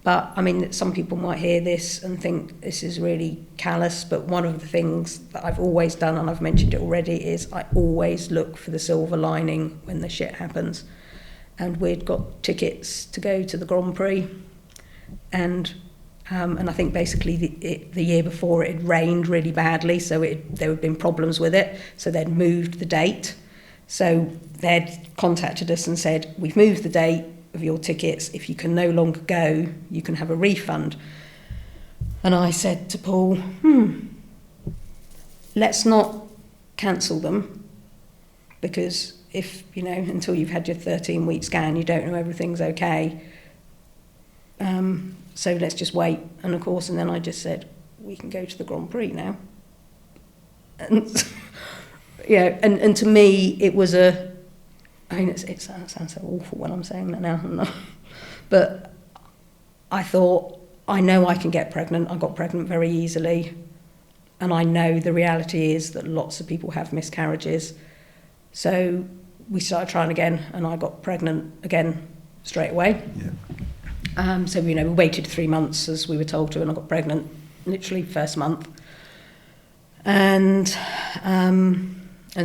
But, I mean, some people might hear this and think this is really callous, but one of the things that I've always done, and I've mentioned it already, is I always look for the silver lining when the shit happens. And we'd got tickets to go to the Grand Prix, and I think basically the year before it had rained really badly, so there had been problems with it, so they'd moved the date. So they'd contacted us and said, we've moved the date of your tickets. If you can no longer go, you can have a refund. And I said to Paul, let's not cancel them, because if, until you've had your 13-week scan, you don't know everything's okay. So let's just wait. And of course, and then I just said, we can go to the Grand Prix now. And, and to me, it was it sounds so awful when I'm saying that now, but I thought, I know I can get pregnant. I got pregnant very easily. And I know the reality is that lots of people have miscarriages. So we started trying again, and I got pregnant again straight away. Yeah. So, we waited 3 months as we were told to, and I got pregnant literally first month. And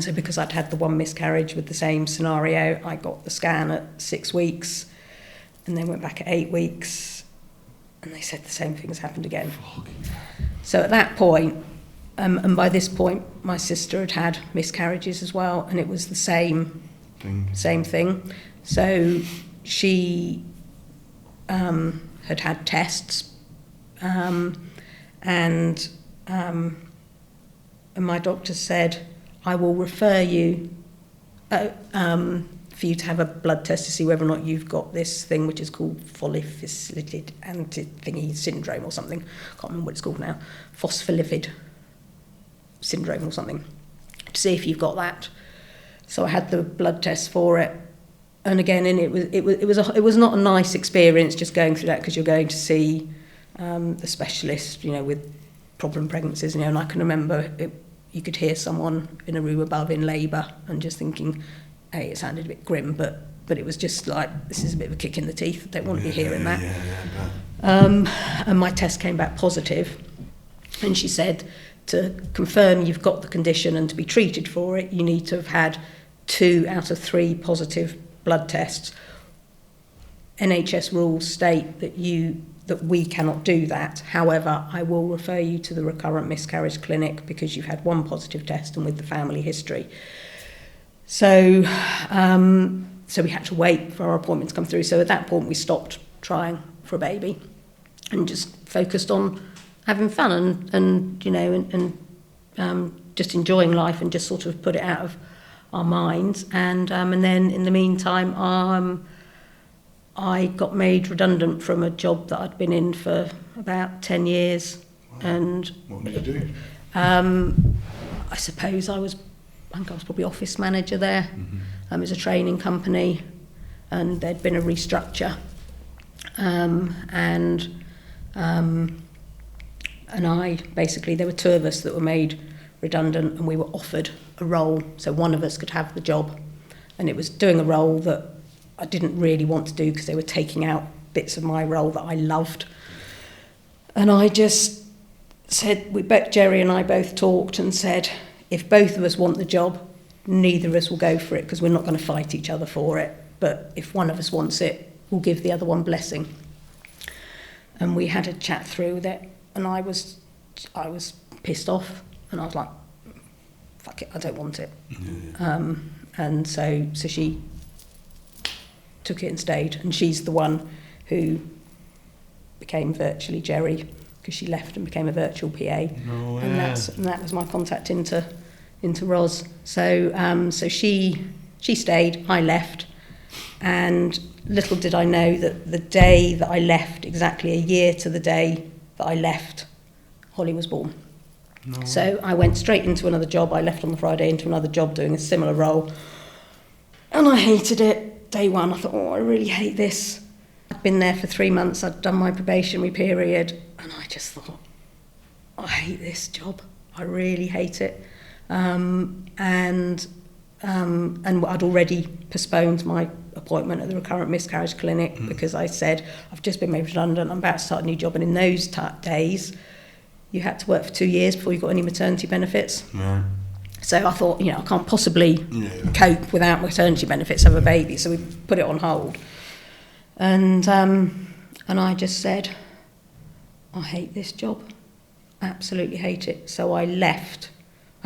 so because I'd had the one miscarriage with the same scenario, I got the scan at 6 weeks, and then went back at 8 weeks, and they said the same thing has happened again. So at that point, and by this point, my sister had had miscarriages as well, and it was the same thing. So she had tests, and my doctor said, I will refer you for you to have a blood test to see whether or not you've got this thing which is called phospholipid anti-thingy syndrome or something. I can't remember what it's called now. Phospholipid syndrome or something, to see if you've got that. So I had the blood test for it, and again, and it was not a nice experience just going through that, because you're going to see the specialist, with problem pregnancies, and I can remember you could hear someone in a room above in labour, and just thinking, hey, it sounded a bit grim, but it was just like, this is a bit of a kick in the teeth. I don't want to be hearing that. And my test came back positive, and she said, to confirm you've got the condition and to be treated for it, you need to have had 2 out of 3 positive blood tests. NHS rules state that we cannot do that. However, I will refer you to the recurrent miscarriage clinic because you've had 1 positive test and with the family history. So we had to wait for our appointment to come through. So at that point, we stopped trying for a baby and just focused on having fun and just enjoying life, and just sort of put it out of our minds. And then in the meantime, I got made redundant from a job that I'd been in for about 10 years. Wow. And what did you do? I suppose I think I was probably office manager there. Mm-hmm. It was a training company, and there'd been a restructure. And I basically, there were 2 of us that were made redundant, and we were offered a role, so one of us could have the job, and it was doing a role that I didn't really want to do because they were taking out bits of my role that I loved. And I just said, Jerry and I both talked and said, if both of us want the job, neither of us will go for it, because we're not going to fight each other for it. But if one of us wants it, we'll give the other one blessing. And we had a chat through that, and I was pissed off, and I was like, fuck it, I don't want it. Yeah. And so she took it and stayed, and she's the one who became virtually Jerry, because she left and became a virtual PA. No, and that was my contact into Roz. So she stayed, I left, and little did I know that the day that I left, exactly a year to the day that I left, Holly was born. No. So I went straight into another job. I left on the Friday into another job doing a similar role, and I hated it. Day one, I thought, I really hate this. I'd been there for 3 months. I'd done my probationary period, and I just thought, I hate this job. I really hate it. And I'd already postponed my appointment at the recurrent miscarriage clinic because I said, I've just been made redundant, I'm about to start a new job. And in those days, you had to work for 2 years before you got any maternity benefits. Yeah. So I thought, I can't possibly cope without maternity benefits, have a baby. So we put it on hold. And I just said, I hate this job. Absolutely hate it. So I left.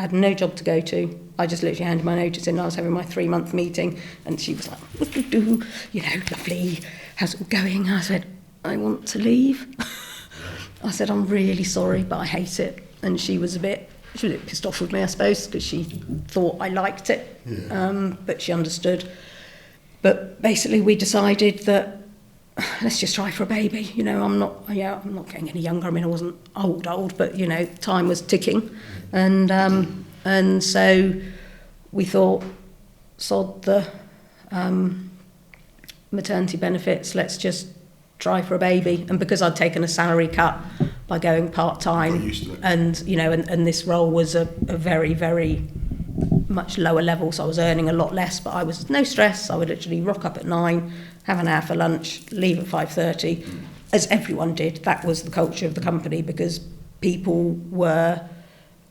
I had no job to go to. I just literally handed my notice in. I was having my 3-month meeting, and she was like, you know, lovely, how's it all going? I said, I want to leave. I said, I'm really sorry, but I hate it. And she was a bit pissed off with me, I suppose, because she thought I liked it, but she understood. But basically, we decided that let's just try for a baby. You know, I'm not getting any younger. I mean, I wasn't old, but you know, time was ticking, and so we thought, sod the maternity benefits. Let's just try for a baby. And because I'd taken a salary cut by going part-time, and you know, and this role was a very, very much lower level, so I was earning a lot less, but I was no stress. I would literally rock up at 9, have an hour for lunch, leave at 5:30, as everyone did. That was the culture of the company, because people were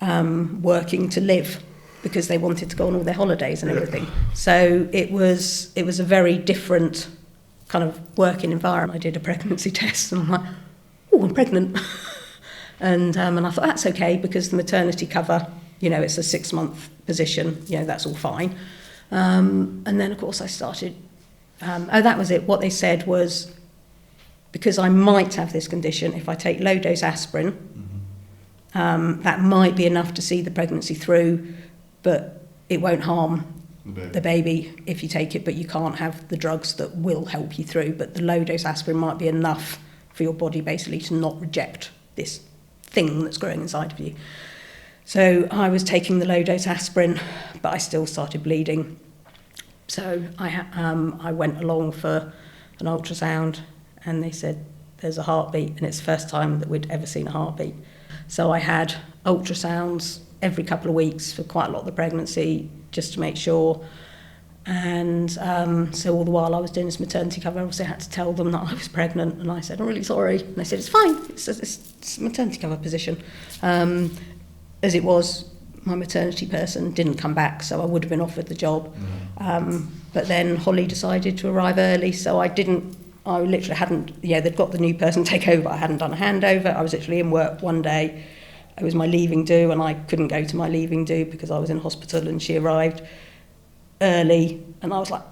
working to live, because they wanted to go on all their holidays and everything. So it was a very different kind of working environment. I did a pregnancy test, and I'm like, oh, I'm pregnant. and I thought, that's okay, because the maternity cover, you know, it's a 6-month position, you know, that's all fine. And then, of course, I started, that was it. What they said was, because I might have this condition, if I take low-dose aspirin, that might be enough to see the pregnancy through, but it won't harm the baby if you take it, but you can't have the drugs that will help you through. But the low-dose aspirin might be enough for your body basically to not reject this thing that's growing inside of you. So I was taking the low-dose aspirin, but I still started bleeding. So I went along for an ultrasound, and they said there's a heartbeat, and it's the first time that we'd ever seen a heartbeat. So I had ultrasounds every couple of weeks for quite a lot of the pregnancy, just to make sure. And so all the while I was doing this maternity cover, obviously I had to tell them that I was pregnant, and I said, I'm really sorry. And they said, it's fine, it's a maternity cover position. As it was, my maternity person didn't come back, so I would have been offered the job. But then Holly decided to arrive early, so I literally hadn't, they'd got the new person take over. I hadn't done a handover. I was literally in work one day. It was my leaving do, and I couldn't go to my leaving do because I was in hospital, and she arrived early, and I was like,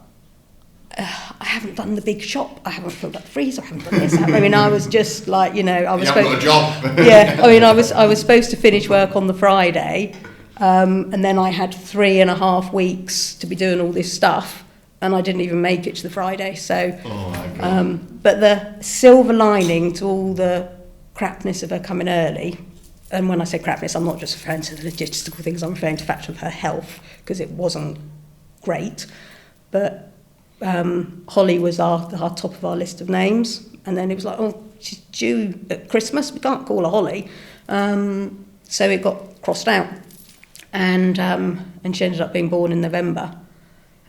I haven't done the big shop, I haven't filled up the freezer, I haven't done this. I mean, I was just like, you know, I was supposed got a job. Yeah, I mean, I was supposed to finish work on the Friday, and then I had 3.5 weeks to be doing all this stuff, and I didn't even make it to the Friday. So, oh my God. But the silver lining to all the crapness of her coming early, and when I say crapness, I'm not just referring to the logistical things, I'm referring to the fact of her health, because it wasn't great. But Holly was our top of our list of names, and then it was like, oh, she's due at Christmas, we can't call her Holly. So it got crossed out, and she ended up being born in November.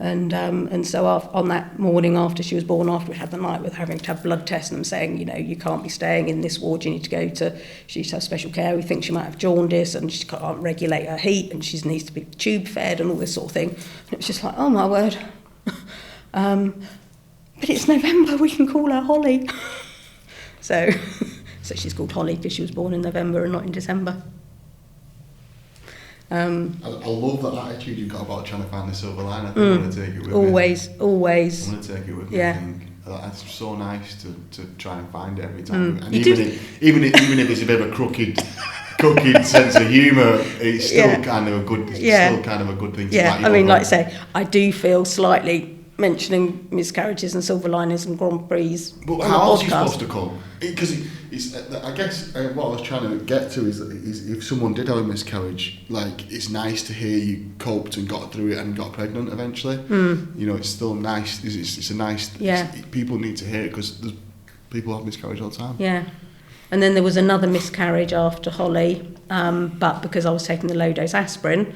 And so on that morning after she was born, after we had the night with having to have blood tests and them saying, you know, you can't be staying in this ward, you need to go to, she needs to have special care, we think she might have jaundice, and she can't regulate her heat, and she needs to be tube fed and all this sort of thing. And it was just like, oh my word. But it's November, we can call her Holly. So she's called Holly because she was born in November and not in December. I love that attitude you've got about trying to find the silver line. I think I want to take it with me. Always. I want to take it with me. Yeah. I think it's so nice to try and find it every time. And even if it's a bit of a crooked sense of humour, it's still kind of a good. It's still kind of a good thing to I mean, like I say, I do feel slightly mentioning miscarriages and silver linings and Grand Prix. But how else are you supposed to come? Because I guess what I was trying to get to is if someone did have a miscarriage, like, it's nice to hear you coped and got through it and got pregnant eventually. You know, it's still nice. It's a nice. People need to hear it, because people have miscarriage all the time. Yeah. And then there was another miscarriage after Holly, but because I was taking the low-dose aspirin,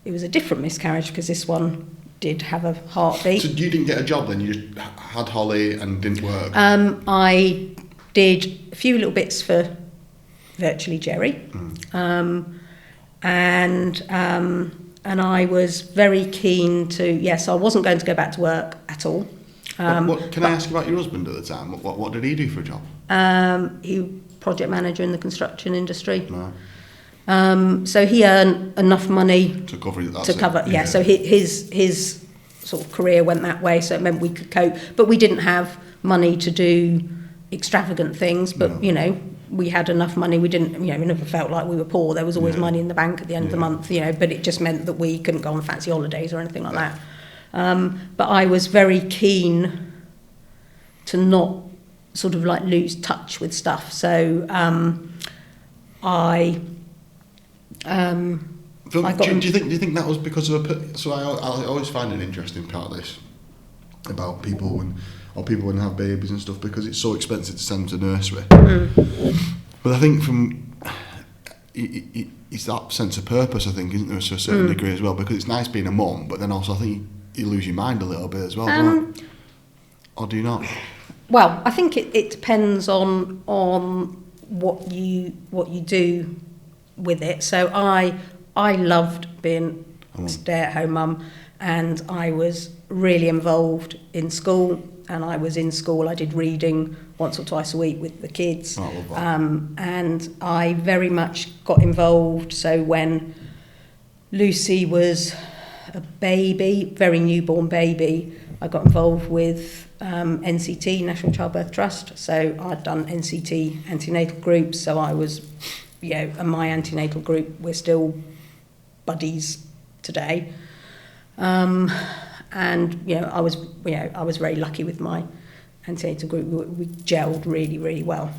it was a different miscarriage, because this one did have a heartbeat. So you didn't get a job then? You just had Holly and didn't work? I did a few little bits for virtually Jerry, and I was very keen to. So I wasn't going to go back to work at all. Can I ask you about your husband at the time? What did he do for a job? He was project manager in the construction industry. Right. So he earned enough money To cover it. to cover. Yeah. So his sort of career went that way. So it meant we could cope, but we didn't have money to do extravagant things. But No. you know, we had enough money. We didn't. You know, we never felt like we were poor. There was always money in the bank at the end of the month. You know, but it just meant that we couldn't go on fancy holidays or anything like that. But I was very keen to not sort of like lose touch with stuff. So I got. Do you think that was because of so I always find an interesting part of this about people when have babies and stuff, because it's so expensive to send them to nursery. But I think it's that sense of purpose, I think, isn't there, to a certain degree as well, because it's nice being a mum, but then also I think you lose your mind a little bit as well, don't you? Or do you not? Well, I think it depends on what you do with it. So I loved being a stay-at-home mum, and I was really involved in school, and I was in school. I did reading once or twice a week with the kids. Oh, I love that. And I very much got involved. So when Lucy was a baby, very newborn baby, I got involved with NCT, National Childbirth Trust. So I'd done NCT antenatal groups. So I was, you know, and my antenatal group, we're still buddies today. And I was very lucky with my antenatal group. We gelled really, really well.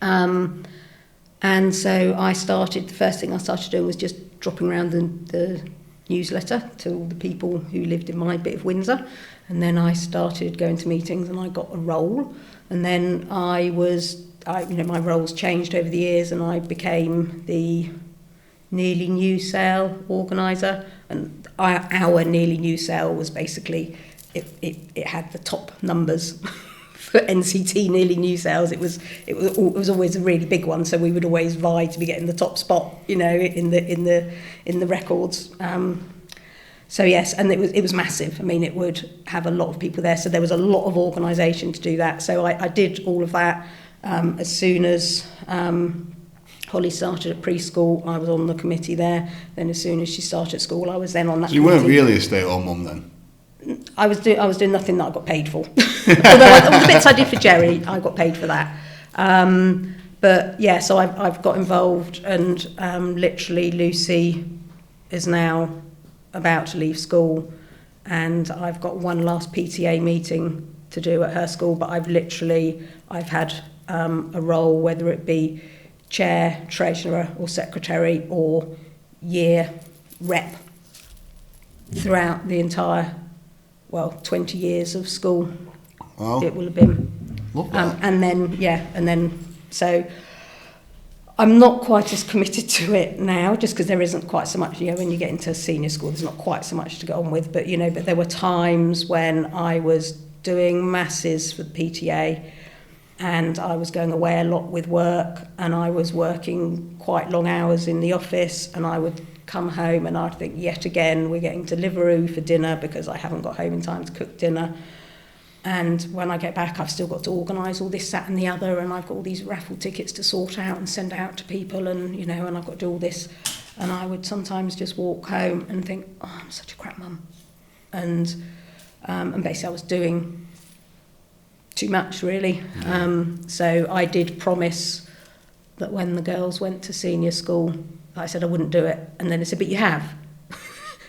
And so the first thing I started doing was just dropping around the newsletter to all the people who lived in my bit of Windsor. And then I started going to meetings, and I got a role. And then my roles changed over the years, and I became the Nearly New Sale organiser. And our Nearly New Sale was basically, it had the top numbers for NCT Nearly New Sales. It was always a really big one, so we would always vie to be getting the top spot, you know, in the records. So yes, and it was massive. I mean, it would have a lot of people there, so there was a lot of organisation to do that. So I did all of that. As soon as Holly started at preschool, I was on the committee there. Then as soon as she started at school, I was then on that So you committee. weren't really a stay-at-home mum then? I was doing nothing that I got paid for. Although the bits I did for Jerry, I got paid for that. But yeah, so I've got involved, and literally Lucy is now about to leave school, and I've got one last PTA meeting to do at her school, but I've had a role, whether it be chair, treasurer or secretary or year rep throughout the entire 20 years of school. Wow. It will have been. Love that. And then so I'm not quite as committed to it now, just because there isn't quite so much, when you get into senior school, there's not quite so much to get on with, but there were times when I was doing masses for the PTA, and I was going away a lot with work, and I was working quite long hours in the office, and I would come home and I'd think, yet again, we're getting Deliveroo for dinner because I haven't got home in time to cook dinner. And when I get back, I've still got to organise all this, that and the other, and I've got all these raffle tickets to sort out and send out to people, and, and I've got to do all this. And I would sometimes just walk home and think, oh, I'm such a crap mum. And basically I was doing too much, really. So I did promise that when the girls went to senior school, I said I wouldn't do it. And then they said, but you have.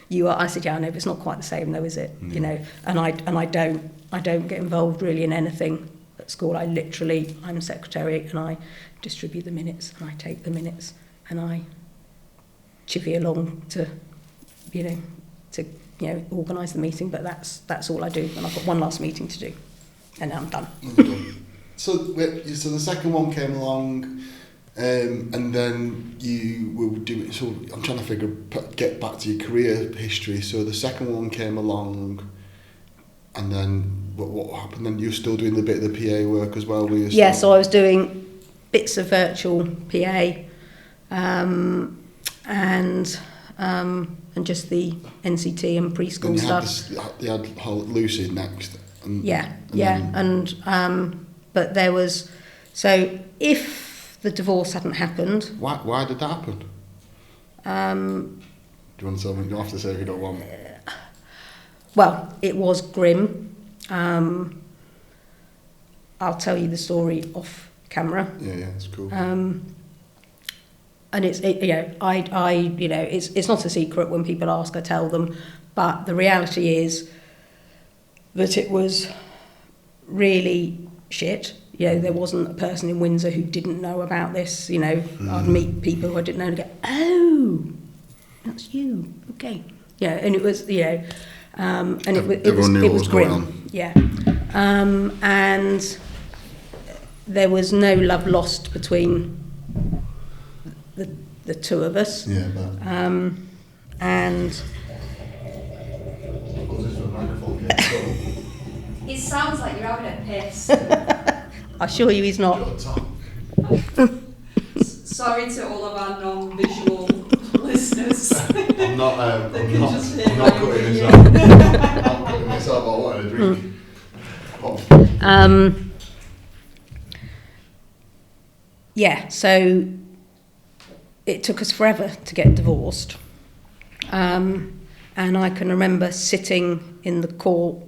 You are. I said, yeah, I know, but it's not quite the same though, is it? And I don't get involved really in anything at school. I'm secretary, and I distribute the minutes, and I take the minutes, and I chivvy along to organise the meeting. But that's all I do, and I've got one last meeting to do, and then I'm done. So the second one came along, and then you were doing. So I'm trying to get back to your career history. So the second one came along, and then what happened? Then you were still doing the bit of the PA work as well, were you? Yeah, so I was doing bits of virtual PA, and just the NCT and preschool stuff. You had Lucy next. But there was, so if the divorce hadn't happened. Why did that happen? Do you want to tell me? You don't have to say if you don't want. Well, it was grim. I'll tell you the story off camera. Yeah, it's cool. And it's it's not a secret. When people ask, I tell them. But the reality is that it was really shit. There wasn't a person in Windsor who didn't know about this. I'd meet people who I didn't know and go, "Oh, that's you, okay." And it was, and it was grim. Yeah, and there was no love lost between the two of us. Yeah, but. And. It sounds like you're having a piss. I assure you he's not. Sorry to all of our non-visual listeners. I'm not cutting this out. I'm cutting this out, but I wanted a drink. Yeah, so it took us forever to get divorced. And I can remember sitting in the court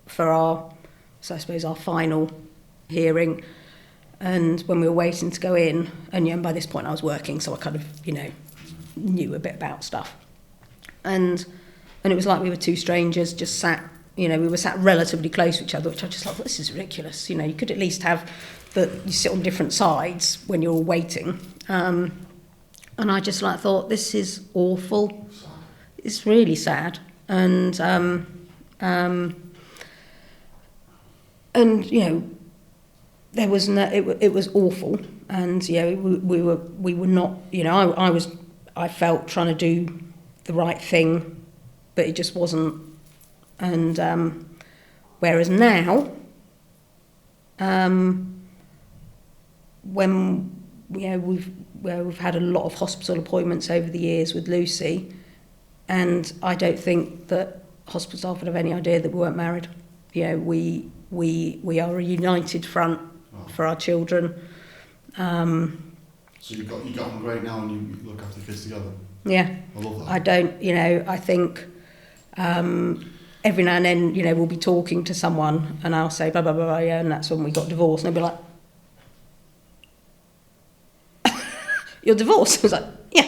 for our final hearing, and when we were waiting to go in, and by this point I was working, so I kind of, knew a bit about stuff. And it was like we were two strangers just sat, we were sat relatively close to each other, which I just thought, this is ridiculous. You could at least have you sit on different sides when you're all waiting. And I just thought, this is awful. It's really sad. And there was no, it was awful. And we were not, I felt trying to do the right thing, but it just wasn't. And whereas now, when we've had a lot of hospital appointments over the years with Lucy, and I don't think that hospital staff would have any idea that we weren't married. We are a united front for our children. So you got them great now, and you look after the kids together. Yeah, I love that. I don't. I think every now and then, we'll be talking to someone, and I'll say blah blah blah, blah, yeah, and that's when we got divorced, and they'll be like, "You're divorced?" I was like, "Yeah."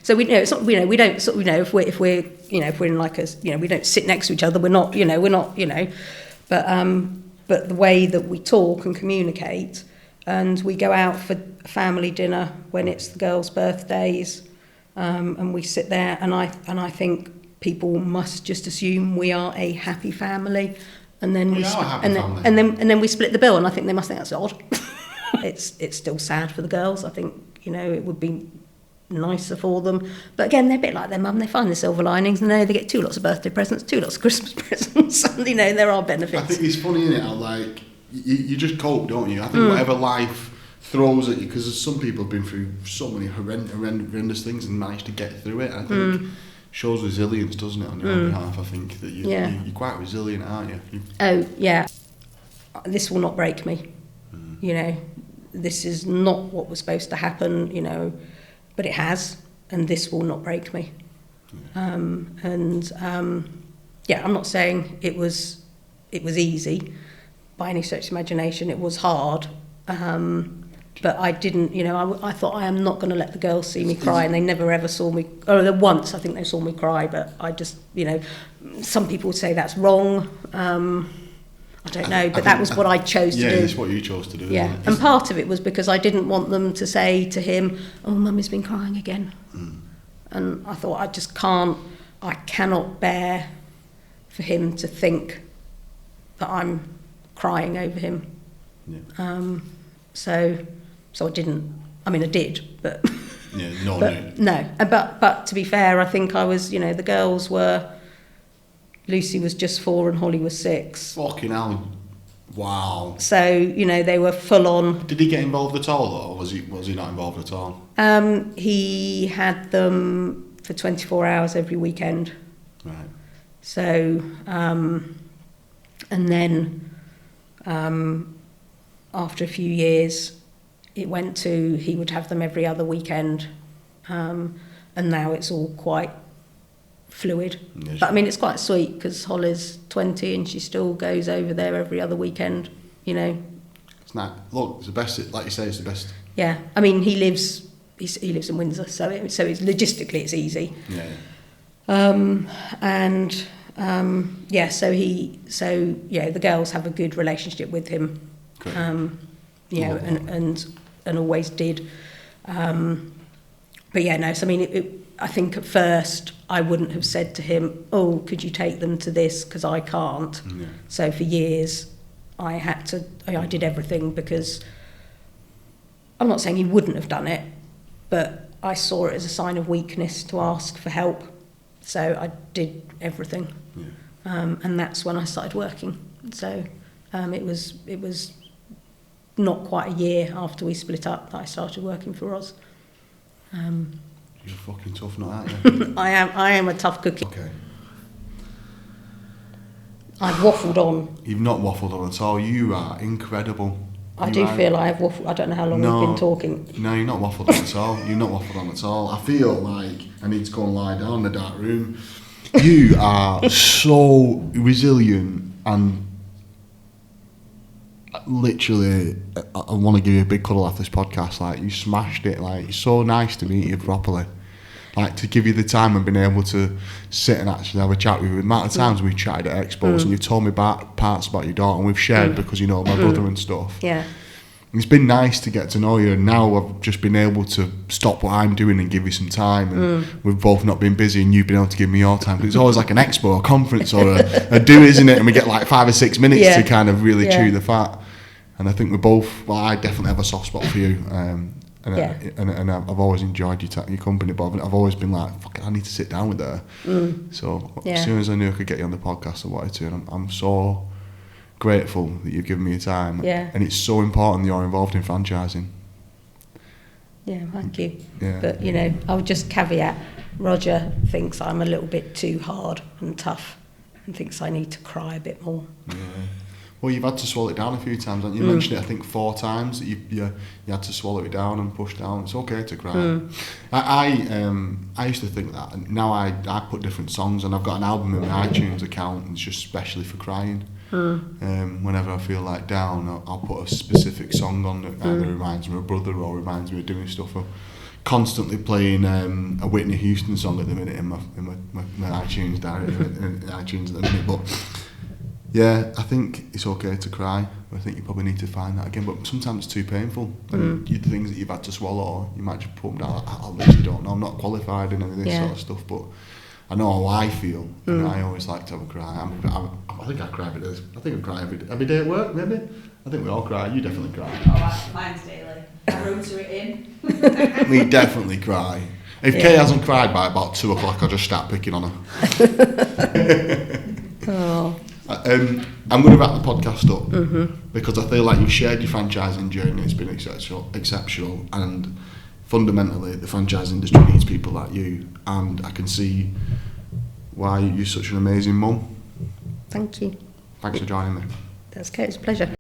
So we it's not. We don't sort of, if we're in like a, we don't sit next to each other. We're not. But the way that we talk and communicate, and we go out for family dinner when it's the girls' birthdays, and we sit there, and I think people must just assume we are a happy family, and then and then we split the bill, and I think they must think that's odd. It's still sad for the girls. I think it would be nicer for them, but again, they're a bit like their mum. They find the silver linings, and they get 2 lots of birthday presents, 2 lots of Christmas presents. And, there are benefits. I think it's funny, isn't it? How you just cope, don't you? I think whatever life throws at you, because some people have been through so many horrendous things and managed to get through it. I think shows resilience, doesn't it, on your own behalf? I think that you're quite resilient, aren't you? Oh yeah, this will not break me. This is not what was supposed to happen. But it has, and this will not break me. I'm not saying it was easy by any stretch of imagination. It was hard, but I didn't. I thought, I am not going to let the girls see me cry, and they never ever saw me. Or once, I think they saw me cry, but I just, some people would say that's wrong. I don't know, but that was what I chose to do. Yeah, it's what you chose to do. Yeah, isn't it? and part of it was because I didn't want them to say to him, "Oh, Mummy's been crying again." And I thought, I cannot bear for him to think that I'm crying over him. Yeah. So I didn't. I mean, I did, but yeah, no. But to be fair, I think I was. The girls were. Lucy was just 4 and Holly was 6. Fucking hell. Wow. So, they were full on. Did he get involved at all, or was he not involved at all? He had them for 24 hours every weekend. Right. So, and then after a few years, it went to he would have them every other weekend. and now it's all quite fluid. Yeah, But I mean, it's quite sweet because Holly's 20 and she still goes over there every other weekend, you know. It's not. Look, it's the best. Like you say, it's the best. Yeah, I mean, he lives in Windsor, so it's logistically it's easy. Yeah. The girls have a good relationship with him. Great. You know, and always did. But yeah, no. So I mean, I think at first I wouldn't have said to him, "Oh, could you take them to this?" Because I can't. Yeah. So for years, I did everything because I'm not saying he wouldn't have done it, but I saw it as a sign of weakness to ask for help. So I did everything. Yeah. And that's when I started working. So it was not quite a year after we split up that I started working for Roz. You're a fucking tough nut, aren't you? I am a tough cookie. Okay. I've waffled on. You've not waffled on at all. You are incredible. I do feel I have waffled. I don't know how long we've been talking. No, you're not waffled on at all. You're not waffled on at all. I feel like I need to go and lie down in the dark room. You are so resilient and literally, I want to give you a big cuddle after this podcast. Like, you smashed it. Like, it's so nice to meet you properly. Like, to give you the time and being able to sit and actually have a chat with you. The amount of times we've chatted at expos and you've told me parts about your daughter and we've shared because you know my brother and stuff. Yeah. It's been nice to get to know you, and now I've just been able to stop what I'm doing and give you some time, and we've both not been busy and you've been able to give me your time. 'Cause it's always like an expo, a conference or a do, isn't it? And we get like 5 or 6 minutes to kind of really chew the fat. And I think we're both, well, I definitely have a soft spot for you. And I've always enjoyed your company, but I've always been like, fuck it, I need to sit down with her. So as soon as I knew I could get you on the podcast, I wanted to, and I'm so grateful that you've given me your time. Yeah. And it's so important that you're involved in franchising. Yeah, thank you. Yeah. But, you know, I'll just caveat, Roger thinks I'm a little bit too hard and tough and thinks I need to cry a bit more. Yeah. Well, you've had to swallow it down a few times, haven't you? You mentioned it, I think, 4 times that you had to swallow it down and push down. It's okay to cry. I used to think that, and now I put different songs, and I've got an album in my iTunes account, and it's just specially for crying. Whenever I feel like down, I'll put a specific song on that either reminds me of a brother or reminds me of doing stuff. I'm constantly playing a Whitney Houston song at the minute in my iTunes diary, in iTunes at the minute, but yeah, I think it's okay to cry. I think you probably need to find that again, but sometimes it's too painful. And the things that you've had to swallow, or you might just put them down. I literally don't know. I'm not qualified in any of this sort of stuff, but I know how I feel, and I always like to have a cry. I think I cry every day. I think I cry every day at work, maybe. I think we all cry. You definitely cry. Oh, mine's daily. I rotor it in. We definitely cry. If Kay hasn't cried by about 2 o'clock, I'll just start picking on her. Oh. I'm going to wrap the podcast up because I feel like you've shared your franchising journey. It's been exceptional, and fundamentally the franchise industry needs people like you, and I can see why you're such an amazing mum. Thank you. Thanks for joining me. That's okay, it's a pleasure.